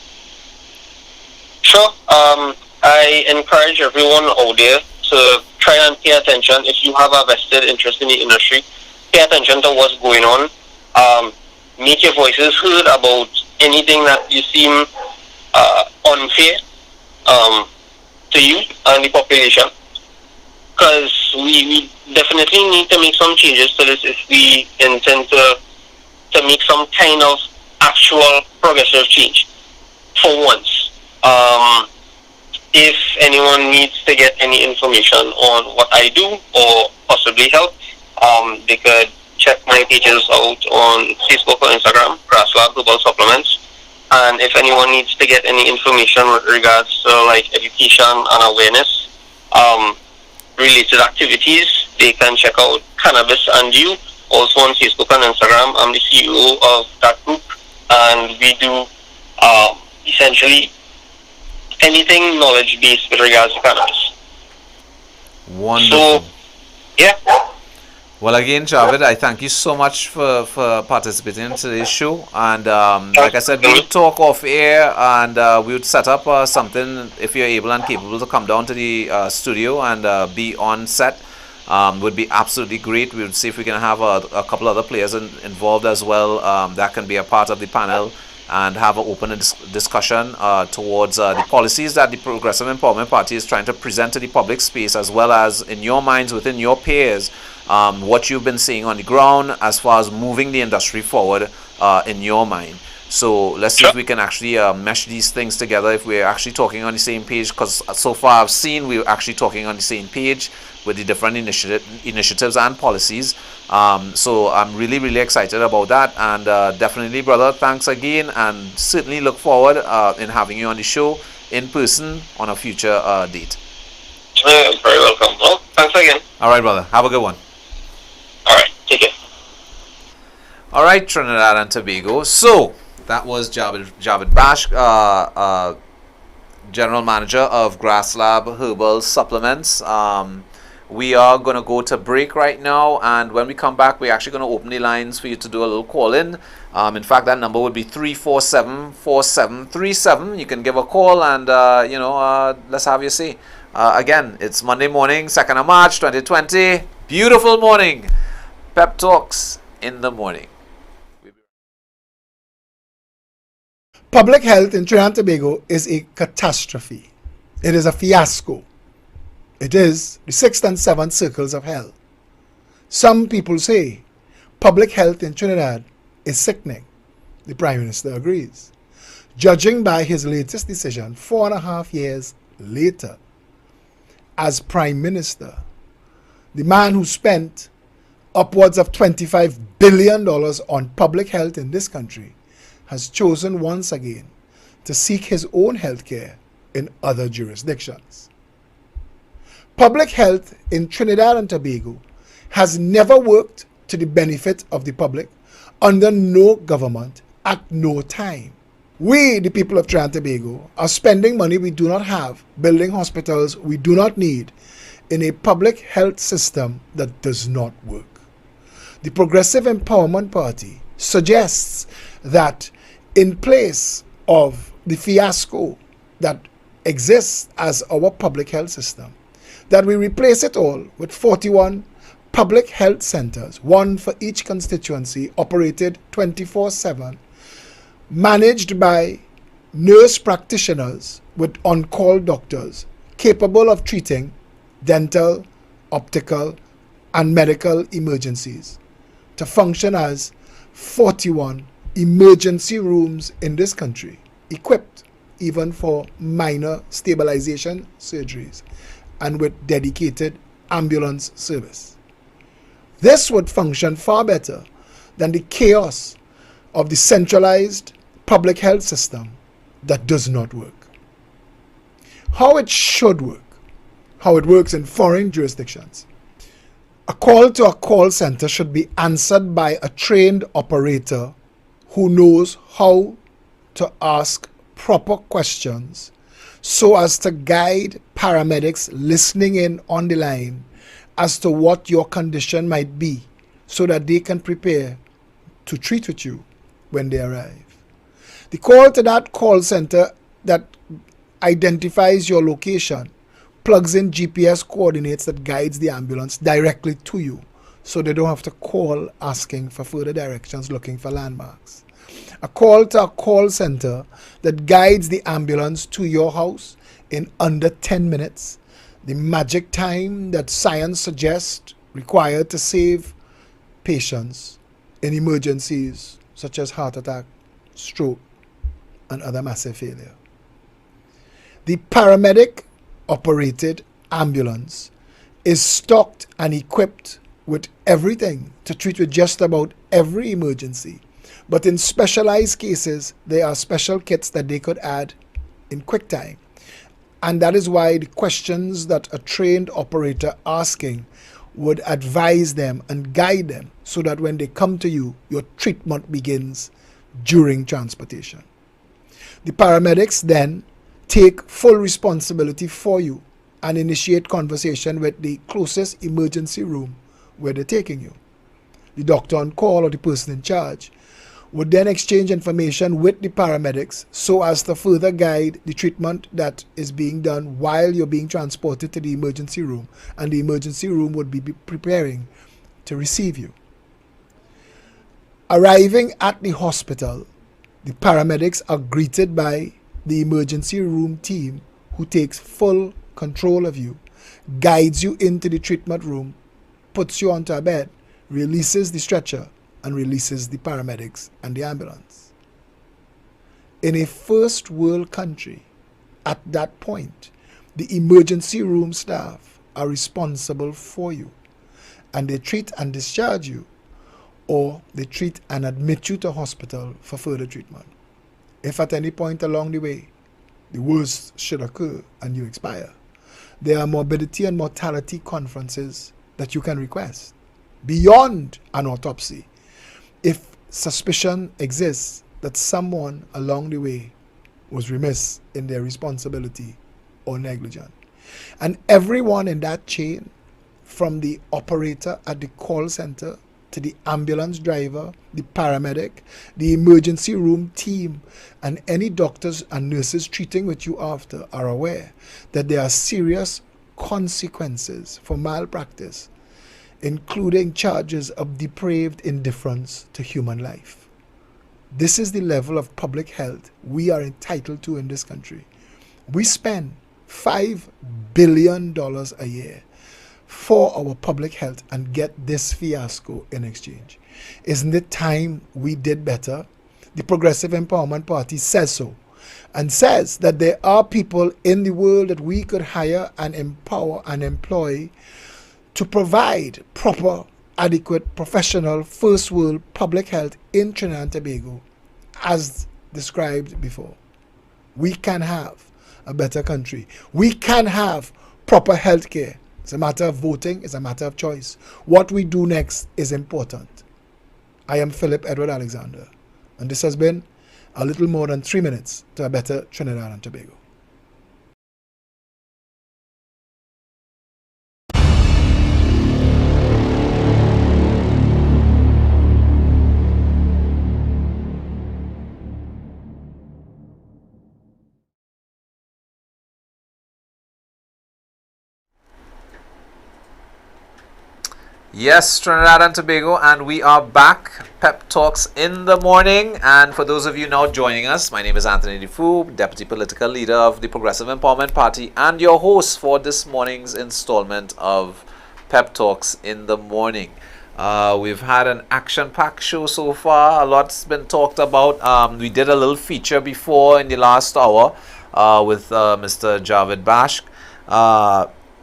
Sure. I encourage everyone out there to try and pay attention. If you have a vested interest in the industry, pay attention to what's going on. Make your voices heard about anything that you seem unfair to you and the population, because we definitely need to make some changes to this if we intend to make some kind of actual progressive change. For once, if anyone needs to get any information on what I do or possibly help, they could check my pages out on Facebook or Instagram, GrassLab Herbal Supplements. And if anyone needs to get any information with regards to like education and awareness, related activities, they can check out Cannabis and You, also on Facebook and Instagram. I'm the CEO of that group, and we do essentially anything knowledge-based with regards to cannabis. Wonderful. So, yeah. Well, again, Javed, I thank you so much for participating in today's show. And like I said, we would talk off air, and we would set up something if you're able and capable to come down to the studio and be on set. Would be absolutely great. We would see if we can have a couple other players involved as well that can be a part of the panel and have an open discussion towards the policies that the Progressive Empowerment Party is trying to present to the public space, as well as in your minds, within your peers, what you've been seeing on the ground as far as moving the industry forward in your mind. So let's see if we can actually mesh these things together, if we're actually talking on the same page, because so far I've seen we're actually talking on the same page with the different initiatives and policies. So I'm really, really excited about that. And definitely, brother, thanks again, and certainly look forward in having you on the show in person on a future date. Very welcome. Well, thanks again. All right, brother. Have a good one. All right. Take care. All right, Trinidad and Tobago. So that was Javed Bash, General Manager of GrassLab Herbal Supplements. We are going to go to break right now, and when we come back, we're actually going to open the lines for you to do a little call-in. In fact, that number would be 347-4737. You can give a call and, let's have your say. Again, it's Monday morning, 2nd of March, 2020. Beautiful morning. Pep Talks in the morning. Public health in Trinidad and Tobago is a catastrophe. It is a fiasco. It is the 6th and 7th circles of hell. Some people say public health in Trinidad is sickening. The Prime Minister agrees. Judging by his latest decision, 4.5 years later, as Prime Minister, the man who spent upwards of $25 billion on public health in this country has chosen once again to seek his own health care in other jurisdictions. Public health in Trinidad and Tobago has never worked to the benefit of the public under no government at no time. We, the people of Trinidad and Tobago, are spending money we do not have, building hospitals we do not need, in a public health system that does not work. The Progressive Empowerment Party suggests that in place of the fiasco that exists as our public health system, that we replace it all with 41 public health centers, one for each constituency, operated 24/7, managed by nurse practitioners with on-call doctors capable of treating dental, optical, and medical emergencies, to function as 41 emergency rooms in this country, equipped even for minor stabilization surgeries, and with dedicated ambulance service. This would function far better than the chaos of the centralized public health system that does not work. How it should work, how it works in foreign jurisdictions. A call to a call center should be answered by a trained operator who knows how to ask proper questions so as to guide paramedics listening in on the line as to what your condition might be, so that they can prepare to treat with you when they arrive. The call to that call center that identifies your location plugs in GPS coordinates that guides the ambulance directly to you, so they don't have to call asking for further directions, looking for landmarks. A call to a call center that guides the ambulance to your house in under 10 minutes, the magic time that science suggests required to save patients in emergencies such as heart attack, stroke, and other massive failure. The paramedic operated ambulance is stocked and equipped with everything to treat with just about every emergency. But in specialized cases, there are special kits that they could add in quick time. And that is why the questions that a trained operator asking would advise them and guide them so that when they come to you, your treatment begins during transportation. The paramedics then take full responsibility for you and initiate conversation with the closest emergency room where they're taking you. The doctor on call or the person in charge would then exchange information with the paramedics so as to further guide the treatment that is being done while you're being transported to the emergency room, and the emergency room would be preparing to receive you. Arriving at the hospital, the paramedics are greeted by the emergency room team who takes full control of you, guides you into the treatment room, puts you onto a bed, releases the stretcher, and releases the paramedics and the ambulance. In a first world country, at that point, the emergency room staff are responsible for you, and they treat and discharge you, or they treat and admit you to hospital for further treatment. If at any point along the way, the worst should occur and you expire, there are morbidity and mortality conferences that you can request beyond an autopsy if suspicion exists that someone along the way was remiss in their responsibility or negligent. And everyone in that chain, from the operator at the call center to the ambulance driver, the paramedic, the emergency room team, and any doctors and nurses treating with you after, are aware that there are serious consequences for malpractice, including charges of depraved indifference to human life. This is the level of public health we are entitled to in this country. We spend $5 billion a year for our public health and get this fiasco in exchange. Isn't it time we did better? The Progressive Empowerment Party says so, and says that there are people in the world that we could hire and empower and employ to provide proper, adequate, professional, first world public health in Trinidad and Tobago, as described before. We can have a better country. We can have proper health care. It's a matter of voting, it's a matter of choice. What we do next is important. I am Philip Edward Alexander, and this has been a little more than 3 minutes to a better Trinidad and Tobago. Yes, Trinidad and Tobago, and we are back. Pep Talks in the morning. And for those of you now joining us, my name is Anthony Defoe, Deputy Political Leader of the Progressive Empowerment Party, and your host for this morning's installment of Pep Talks in the morning. We've had an action-packed show so far. A lot's been talked about. We did a little feature before in the last hour with Mr. Javed Bashk.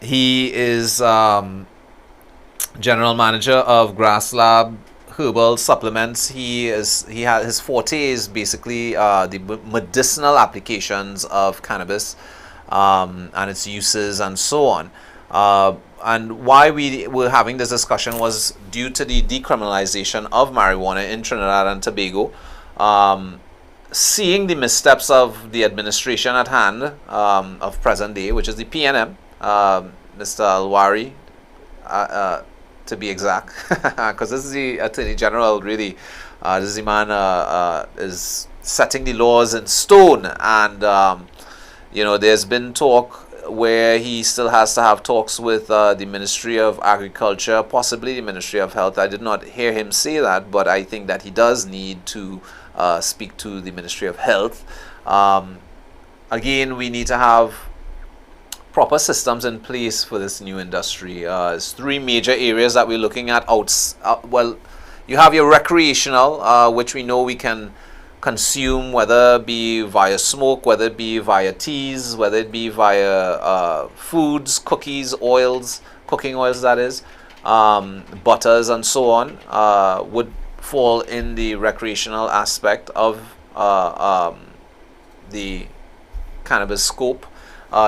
He is General Manager of Grass Lab Herbal Supplements. His forte is basically the medicinal applications of cannabis and its uses and so on. And why we were having this discussion was due to the decriminalization of marijuana in Trinidad and Tobago. Seeing the missteps of the administration at hand of present day, which is the PNM, Mr. Alwari, to be exact, because this is the Attorney General, really. This is the man is setting the laws in stone, and there's been talk where he still has to have talks with the Ministry of Agriculture, possibly the Ministry of Health. I did not hear him say that, but I think that he does need to speak to the Ministry of Health. Again, we need to have proper systems in place for this new industry. There's three major areas that we're looking at. Well, you have your recreational, which we know we can consume, whether it be via smoke, whether it be via teas, whether it be via foods, cookies, oils, cooking oils that is, butters and so on, would fall in the recreational aspect of the cannabis scope.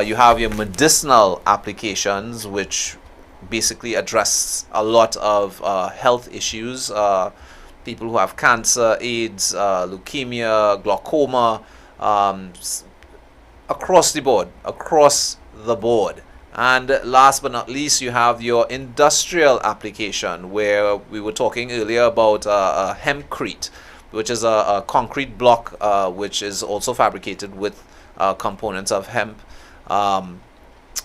You have your medicinal applications, which basically address a lot of health issues. People who have cancer, AIDS, leukemia, glaucoma, across the board. And last but not least, you have your industrial application, where we were talking earlier about hempcrete, which is a concrete block which is also fabricated with components of hemp,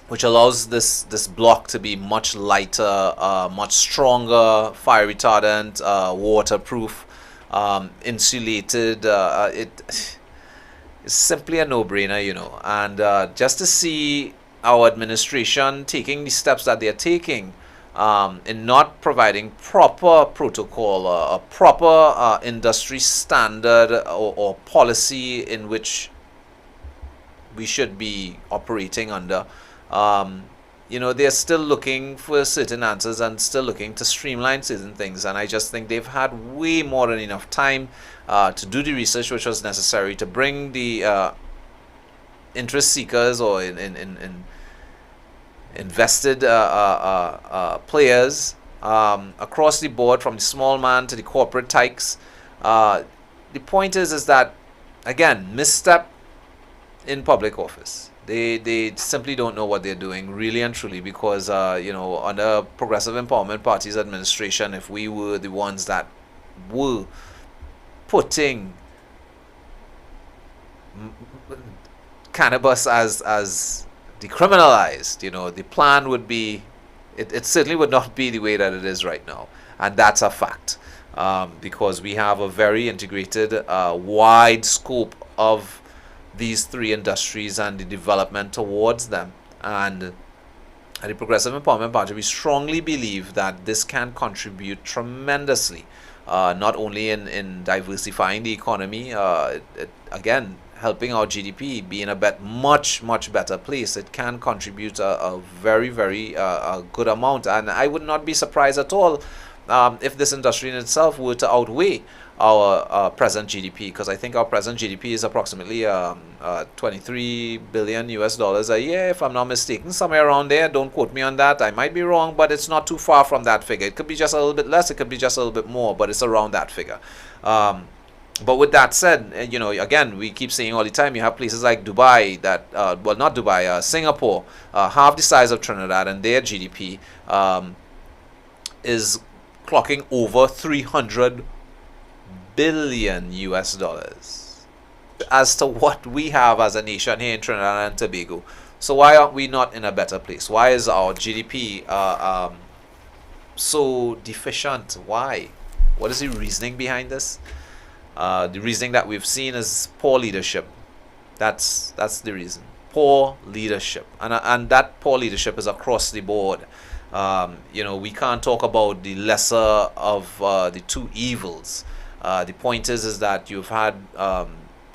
which allows this block to be much lighter, much stronger, fire retardant, waterproof, insulated. It's simply a no-brainer, you know. And just to see our administration taking the steps that they're taking in not providing proper protocol, a proper industry standard or policy in which we should be operating under. You know, they're still looking for certain answers and still looking to streamline certain things, and I just think they've had way more than enough time to do the research which was necessary to bring the interest seekers or invested players across the board, from the small man to the corporate tykes. The point is that, again, misstep in public office. They simply don't know what they're doing, really and truly, because you know, under Progressive Empowerment Party's administration, if we were the ones that were putting cannabis as decriminalized, you know, the plan would be, it certainly would not be the way that it is right now, and that's a fact, because we have a very integrated, wide scope of these three industries and the development towards them. And at the Progressive Empowerment Party, we strongly believe that this can contribute tremendously, not only in diversifying the economy, again, helping our GDP be in a much better place. It can contribute a very good amount, and I would not be surprised at all if this industry in itself were to outweigh our present GDP, because I think our present GDP is approximately 23 billion US dollars a year, if I'm not mistaken, somewhere around there. Don't quote me on that, I might be wrong, but it's not too far from that figure. It could be just a little bit less, it could be just a little bit more, but it's around that figure. But with that said, you know, again, we keep saying all the time, you have places like Dubai that, well, not Dubai, Singapore, half the size of Trinidad, and their GDP is clocking over 300 billion US dollars. As to what we have as a nation here in Trinidad and Tobago, so why aren't we not in a better place? Why is our GDP so deficient? Why? What is the reasoning behind this? The reasoning that we've seen is poor leadership. That's the reason. Poor leadership, and that poor leadership is across the board. You know, we can't talk about the lesser of the two evils. The point is that you've had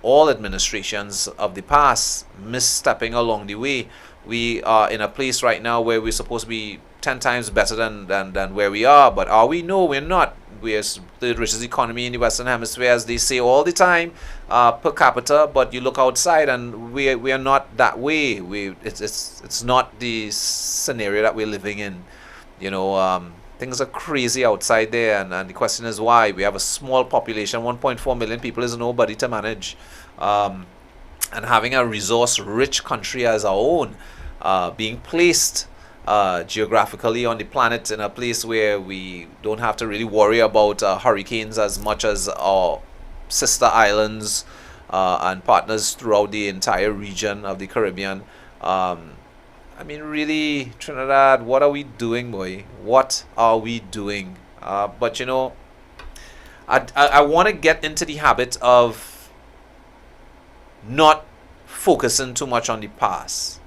all administrations of the past misstepping along the way. We are in a place right now where we're supposed to be 10 times better than where we are, but are we? No, we're not. We're the richest economy in the Western Hemisphere, as they say all the time, per capita, but you look outside and we are not that way. It's not the scenario that we're living in. You know, things are crazy outside there, and the question is why. We have a small population, 1.4 million people is nobody to manage. And having a resource-rich country as our own, being placed geographically on the planet in a place where we don't have to really worry about hurricanes as much as our sister islands and partners throughout the entire region of the Caribbean. I mean, really, Trinidad, what are we doing, boy? What are we doing? But, you know, I want to get into the habit of not focusing too much on the past.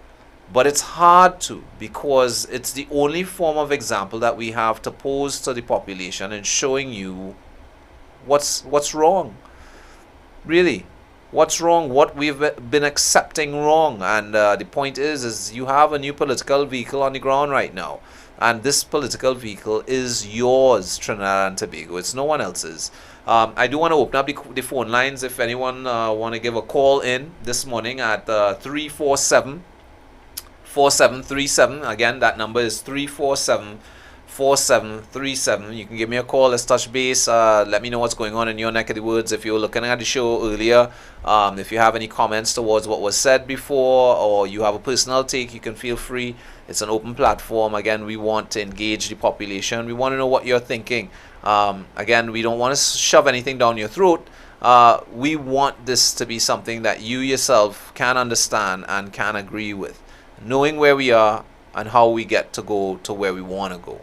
But it's hard to, because it's the only form of example that we have to pose to the population and showing you what's wrong. Really, what's wrong? What we've been accepting wrong? And the point is you have a new political vehicle on the ground right now. And this political vehicle is yours, Trinidad and Tobago. It's no one else's. I do want to open up the phone lines if anyone want to give a call in this morning at 347-4737. Again, that number is 347-4737. You can give me a call. Let's touch base. Let me know what's going on in your neck of the woods. If you were looking at the show earlier, if you have any comments towards what was said before, or you have a personal take, you can feel free. It's an open platform. Again, we want to engage the population. We want to know what you're thinking. Again, we don't want to shove anything down your throat. We want this to be something that you yourself can understand and can agree with, knowing where we are and how we get to go to where we want to go.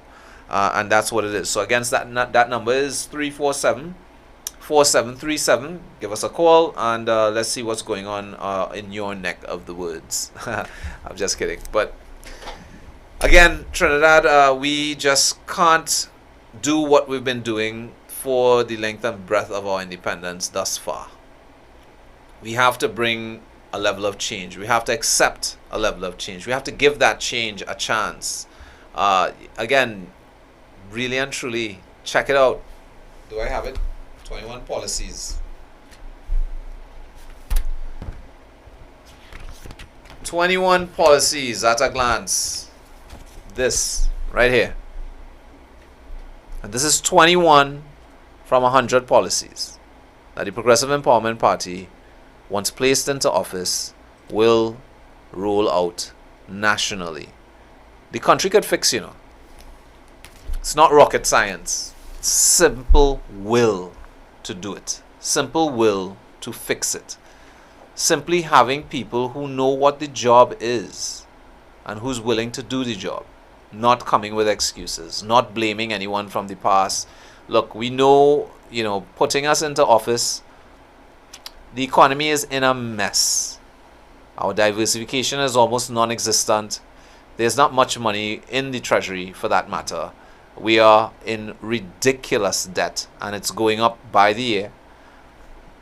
And that's what it is. So against that number is 347-4737. Give us a call and let's see what's going on in your neck of the woods. I'm just kidding. But again, Trinidad, we just can't do what we've been doing for the length and breadth of our independence thus far. We have to bring a level of change. We have to accept a level of change. We have to give that change a chance. Again, really and truly, check it out. Do I have it? 21 policies. 21 policies at a glance. This right here. And this is 21 from 100 policies that the Progressive Empowerment Party, once placed into office, will roll out nationally. The country could fix, you know. It's not rocket science. It's simple will to do it. Simple will to fix it. Simply having people who know what the job is and who's willing to do the job. Not coming with excuses. Not blaming anyone from the past. Look, we know, you know, putting us into office, the economy is in a mess. Our diversification is almost non-existent. There's not much money in the treasury for that matter. We are in ridiculous debt and it's going up by the year.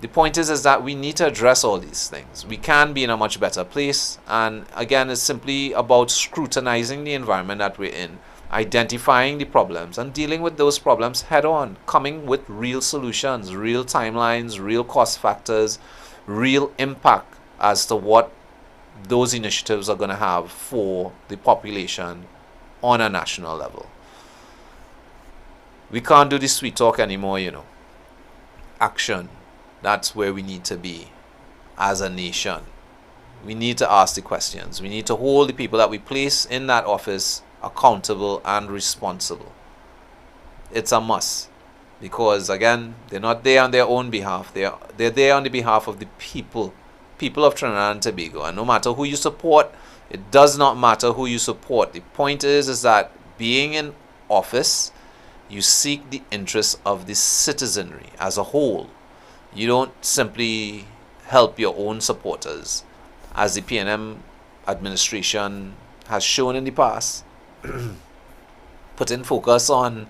The point is that we need to address all these things. We can be in a much better place, and again, it's simply about scrutinizing the environment that we're in, identifying the problems and dealing with those problems head on, coming with real solutions, real timelines, real cost factors, real impact as to what those initiatives are going to have for the population on a national level. We can't do the sweet talk anymore, you know. Action. That's where we need to be as a nation. We need to ask the questions. We need to hold the people that we place in that office accountable and responsible. It's a must. Because again, they're not there on their own behalf. They're there on the behalf of the people of Trinidad and Tobago. And no matter who you support, it does not matter who you support. The point is that being in office, you seek the interests of the citizenry as a whole. You don't simply help your own supporters, as the PNM administration has shown in the past, putting focus on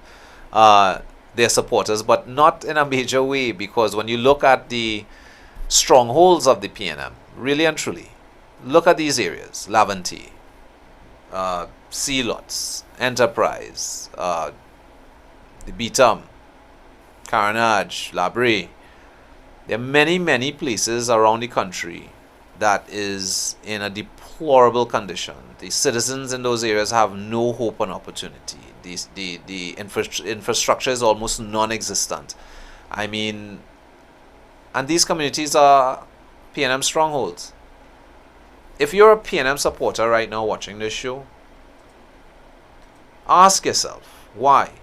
their supporters, but not in a major way, because when you look at the strongholds of the PNM, really and truly, look at these areas: Laventille, Sea Lots, Enterprise, the Beatum, Carenage, Labrie. There are many, many places around the country that is in a deplorable condition. The citizens in those areas have no hope and opportunity. The infrastructure is almost non-existent. I mean, and these communities are PNM strongholds. If you're a PNM supporter right now watching this show, ask yourself, why?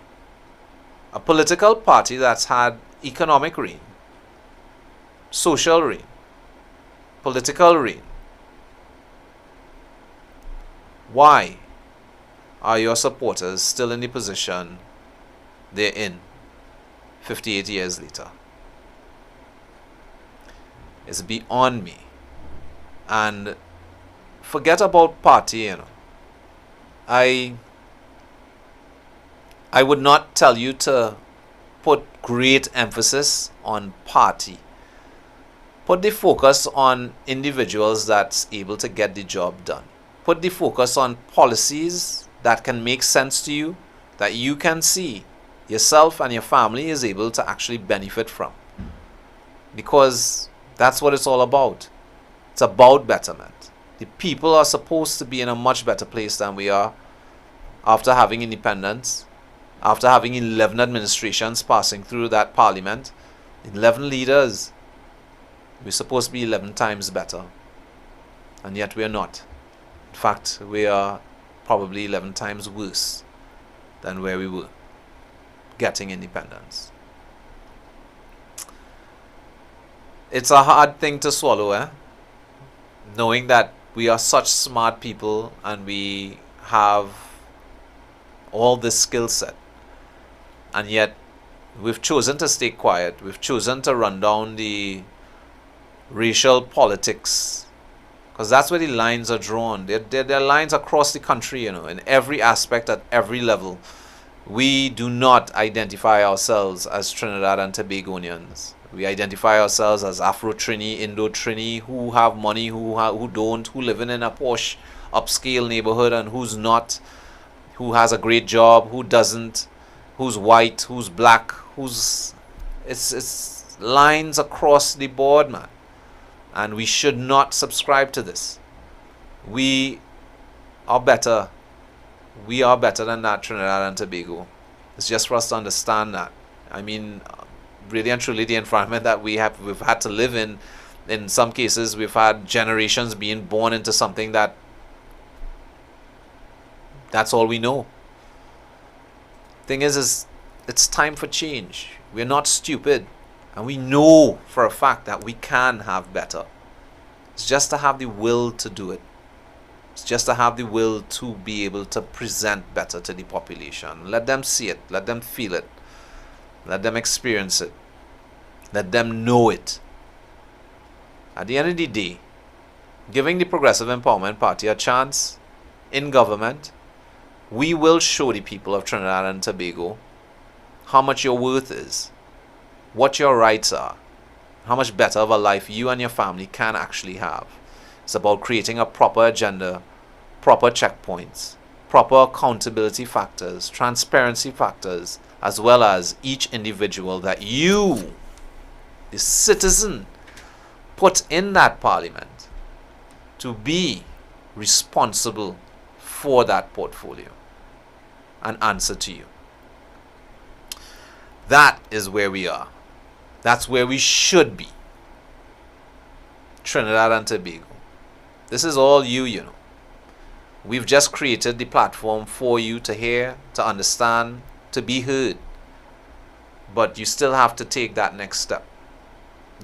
A political party that's had economic reign, social reign, political reign. Why are your supporters still in the position they're in 58 years later? It's beyond me. And forget about party, you know. I would not tell you to put great emphasis on party. Put the focus on individuals that's able to get the job done. Put the focus on policies that can make sense to you, that you can see yourself and your family is able to actually benefit from. Because that's what it's all about. It's about betterment. The people are supposed to be in a much better place than we are after having independence, after having 11 administrations passing through that parliament, 11 leaders. We're supposed to be 11 times better. And yet we are not. In fact, we are probably 11 times worse than where we were getting independence. It's a hard thing to swallow, knowing that we are such smart people and we have all this skill set, and yet we've chosen to stay quiet. We've chosen to run down the racial politics, because that's where the lines are drawn. There are lines across the country, in every aspect, at every level. We do not identify ourselves as Trinidad and Tobagonians. We identify ourselves as Afro-Trini, Indo-Trini, who have money, who don't, who live in a posh, upscale neighborhood and who's not, who has a great job, who doesn't, who's white, who's black, it's lines across the board, man. And we should not subscribe to this. We are better. We are better than that, Trinidad and Tobago. It's just for us to understand that. I mean, really and truly, the environment that we've had to live in some cases, we've had generations being born into something that's all we know. Thing is it's time for change. We're not stupid, and we know for a fact that we can have better. It's just to have the will to do it. It's just to have the will to be able to present better to the population. Let them see it. Let them feel it. Let them experience it. Let them know it. At the end of the day, giving the Progressive Empowerment Party a chance in government, we will show the people of Trinidad and Tobago how much your worth is, what your rights are, how much better of a life you and your family can actually have. It's about creating a proper agenda, proper checkpoints, proper accountability factors, transparency factors, as well as each individual that you, the citizen, put in that parliament to be responsible for that portfolio and answer to you. That is where we are. That's where we should be. Trinidad and Tobago. This is all you know. We've just created the platform for you to hear, to understand, to be heard. But you still have to take that next step.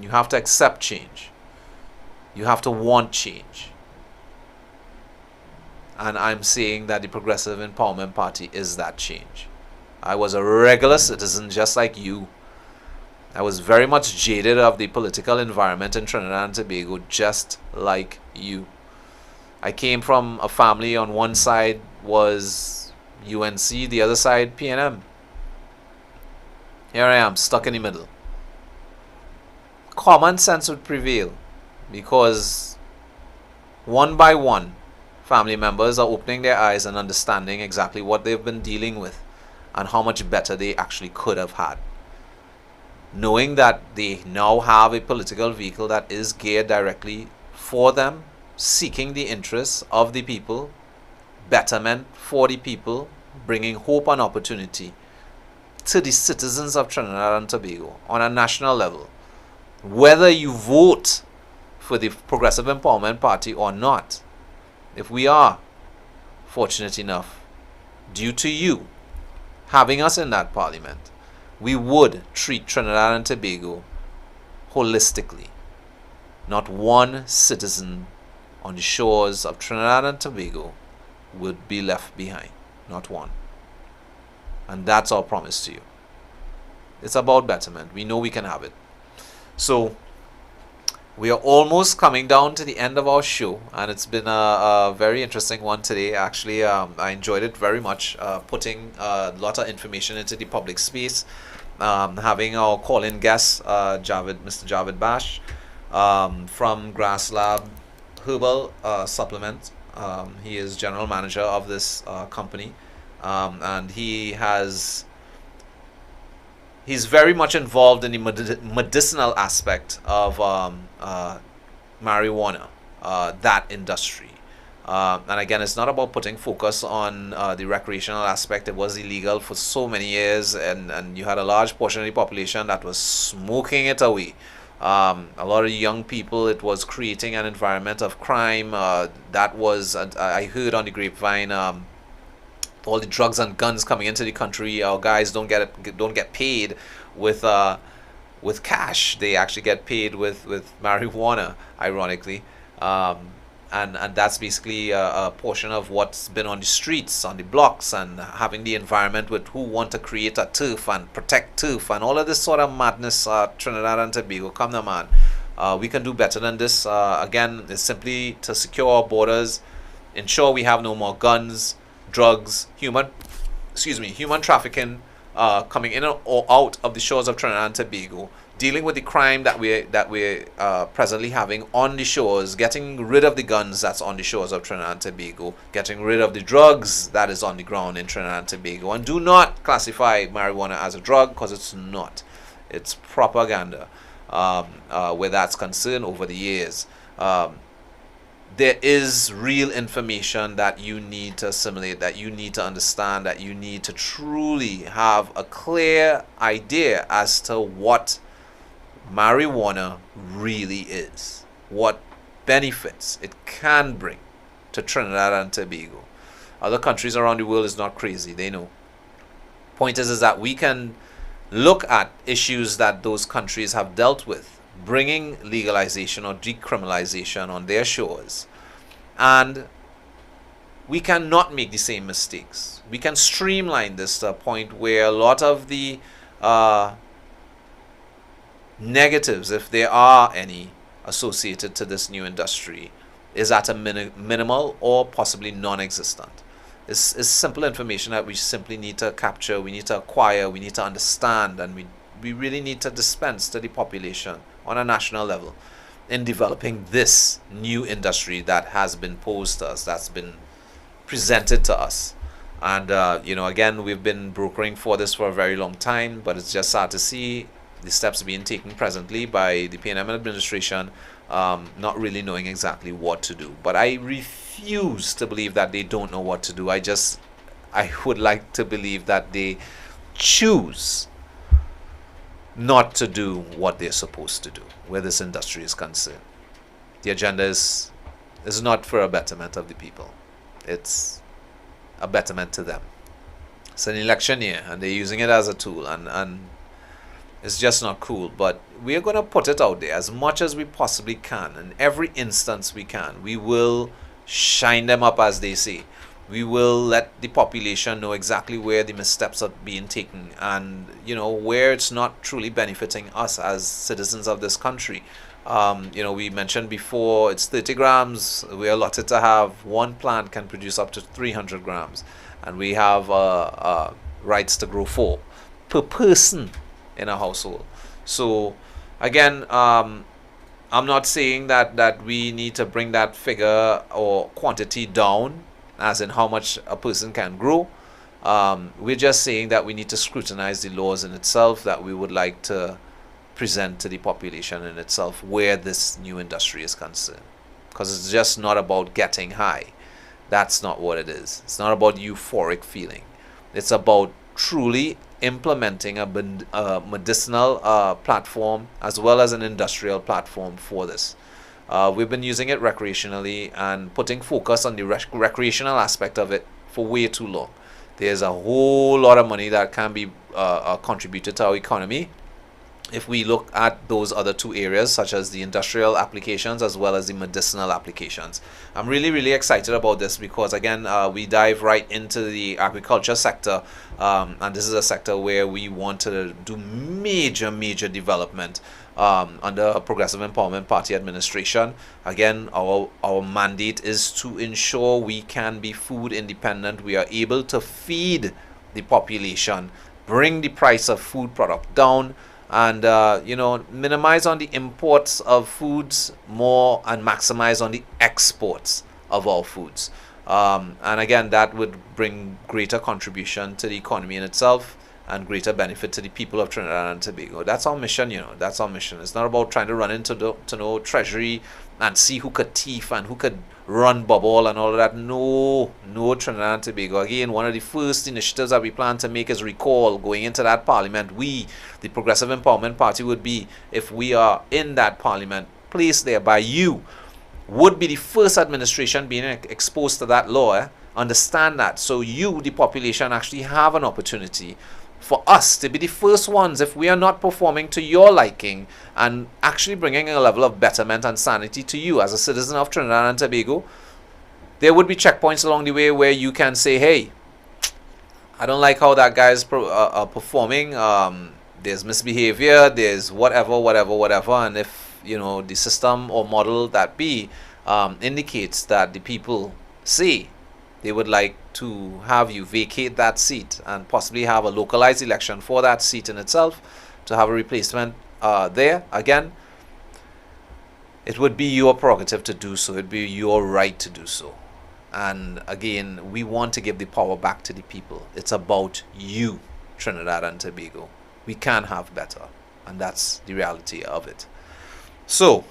You have to accept change. You have to want change. And I'm saying that the Progressive Empowerment Party is that change. I was a regular citizen just like you. I was very much jaded of the political environment in Trinidad and Tobago just like you. I came from a family, on one side was UNC, the other side PNM. Here I am, stuck in the middle. Common sense would prevail, because one by one, family members are opening their eyes and understanding exactly what they've been dealing with and how much better they actually could have had. Knowing that they now have a political vehicle that is geared directly for them, seeking the interests of the people, betterment for the people, bringing hope and opportunity to the citizens of Trinidad and Tobago on a national level. Whether you vote for the Progressive Empowerment Party or not, if we are fortunate enough, due to you having us in that parliament, we would treat Trinidad and Tobago holistically. Not one citizen on the shores of Trinidad and Tobago would be left behind. Not one. And that's our promise to you. It's about betterment. We know we can have it. So, we are almost coming down to the end of our show, and it's been a very interesting one today. Actually, I enjoyed it very much, putting a lot of information into the public space, having our call-in guest, Mr. Javid Bash, from Grass Lab Herbal Supplement. He is general manager of this company, and he's very much involved in the medicinal aspect of marijuana, that industry. And again, it's not about putting focus on the recreational aspect. It was illegal for so many years, and you had a large portion of the population that was smoking it away. A lot of young people, it was creating an environment of crime. That was, I heard on the grapevine, all the drugs and guns coming into the country. Our guys don't get paid with cash. They actually get paid with marijuana, ironically. And that's basically a portion of what's been on the streets, on the blocks, and having the environment with who want to create a turf and protect turf and all of this sort of madness. Trinidad and Tobago, come on, man. We can do better than this. Again, it's simply to secure our borders, ensure we have no more guns, drugs, human trafficking coming in or out of the shores of Trinidad and Tobago, dealing with the crime that we're presently having on the shores, getting rid of the guns that's on the shores of Trinidad and Tobago, getting rid of the drugs that is on the ground in Trinidad and Tobago. And do not classify marijuana as a drug, because it's not. It's propaganda where that's concerned over the years. There is real information that you need to assimilate, that you need to understand, that you need to truly have a clear idea as to what marijuana really is, what benefits it can bring to Trinidad and Tobago. Other countries around the world is not crazy, they know. Point is that we can look at issues that those countries have dealt with, bringing legalization or decriminalization on their shores, and we cannot make the same mistakes. We can streamline this to a point where a lot of the negatives, if there are any associated to this new industry, is at a minimal or possibly non-existent. It's simple information that we simply need to capture, we need to acquire, we need to understand, and we really need to dispense to the population on a national level in developing this new industry that has been posed to us, that's been presented to us. And again, we've been brokering for this for a very long time, but it's just sad to see the steps being taken presently by the PNM administration, not really knowing exactly what to do. But I refuse to believe that they don't know what to do. I would like to believe that they choose not to do what they're supposed to do where this industry is concerned. The agenda is not for a betterment of the people. It's a betterment to them. It's an election year, and they're using it as a tool, and it's just not cool. But we are going to put it out there as much as we possibly can. In every instance we can, we will shine them up, as they say. We will let the population know exactly where the missteps are being taken, and where it's not truly benefiting us as citizens of this country. We mentioned before, it's 30 grams. We're allotted to have one plant can produce up to 300 grams, and we have rights to grow 4 per person in a household. So again, I'm not saying that we need to bring that figure or quantity down, as in how much a person can grow. We're just saying that we need to scrutinize the laws in itself that we would like to present to the population in itself where this new industry is concerned. Because it's just not about getting high. That's not what it is. It's not about euphoric feeling. It's about truly implementing a medicinal platform as well as an industrial platform for this. We've been using it recreationally and putting focus on the recreational aspect of it for way too long. There's a whole lot of money that can be contributed to our economy if we look at those other two areas, such as the industrial applications as well as the medicinal applications. I'm really, really excited about this because, again, we dive right into the agriculture sector, and this is a sector where we want to do major development under a Progressive Empowerment Party administration. Again, our mandate is to ensure we can be food independent. We are able to feed the population, bring the price of food product down, and minimize on the imports of foods more and maximize on the exports of our foods. And again, that would bring greater contribution to the economy in itself and greater benefit to the people of Trinidad and Tobago. That's our mission, that's our mission. It's not about trying to run into no treasury and see who could thief and who could run bubble and all of that. No, Trinidad and Tobago. Again, one of the first initiatives that we plan to make is recall going into that parliament. We, the Progressive Empowerment Party, would be, if we are in that parliament, placed there by you, would be the first administration being exposed to that law. Understand that. So you, the population, actually have an opportunity for us to be the first ones, if we are not performing to your liking, and actually bringing a level of betterment and sanity to you as a citizen of Trinidad and Tobago. There would be checkpoints along the way where you can say, hey, I don't like how that guy is performing. There's misbehavior, there's whatever. And if, the system or model that be indicates that the people say they would like to have you vacate that seat and possibly have a localized election for that seat in itself to have a replacement there. Again, it would be your prerogative to do so. It would be your right to do so. And again, we want to give the power back to the people. It's about you, Trinidad and Tobago. We can have better, and that's the reality of it. So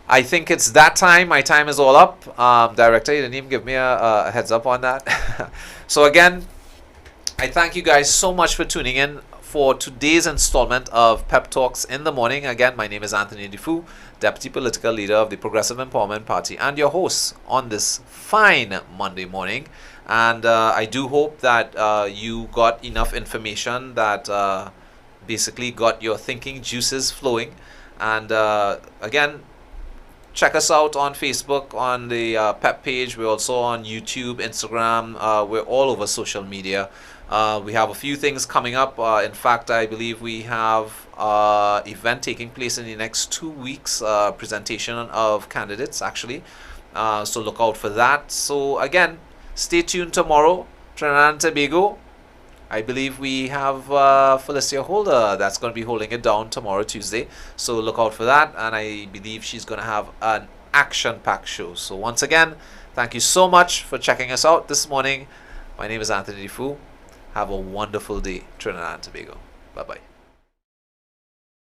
I think it's that time. My time is all up. Director, you didn't even give me a heads up on that. So again, I thank you guys so much for tuning in for today's installment of Pep Talks in the Morning. Again, my name is Anthony Defoe, Deputy Political Leader of the Progressive Empowerment Party and your host on this fine Monday morning. And I do hope that you got enough information that basically got your thinking juices flowing. And again, check us out on Facebook, on the PEP page. We're also on YouTube, Instagram. We're all over social media. We have a few things coming up. In fact, I believe we have an event taking place in the next 2 weeks, presentation of candidates, actually. So look out for that. So again, stay tuned tomorrow. Trinidad and Tobago. I believe we have Felicia Holder that's going to be holding it down tomorrow, Tuesday. So look out for that. And I believe she's going to have an action-packed show. So once again, thank you so much for checking us out this morning. My name is Anthony Defoe. Have a wonderful day, Trinidad and Tobago. Bye-bye.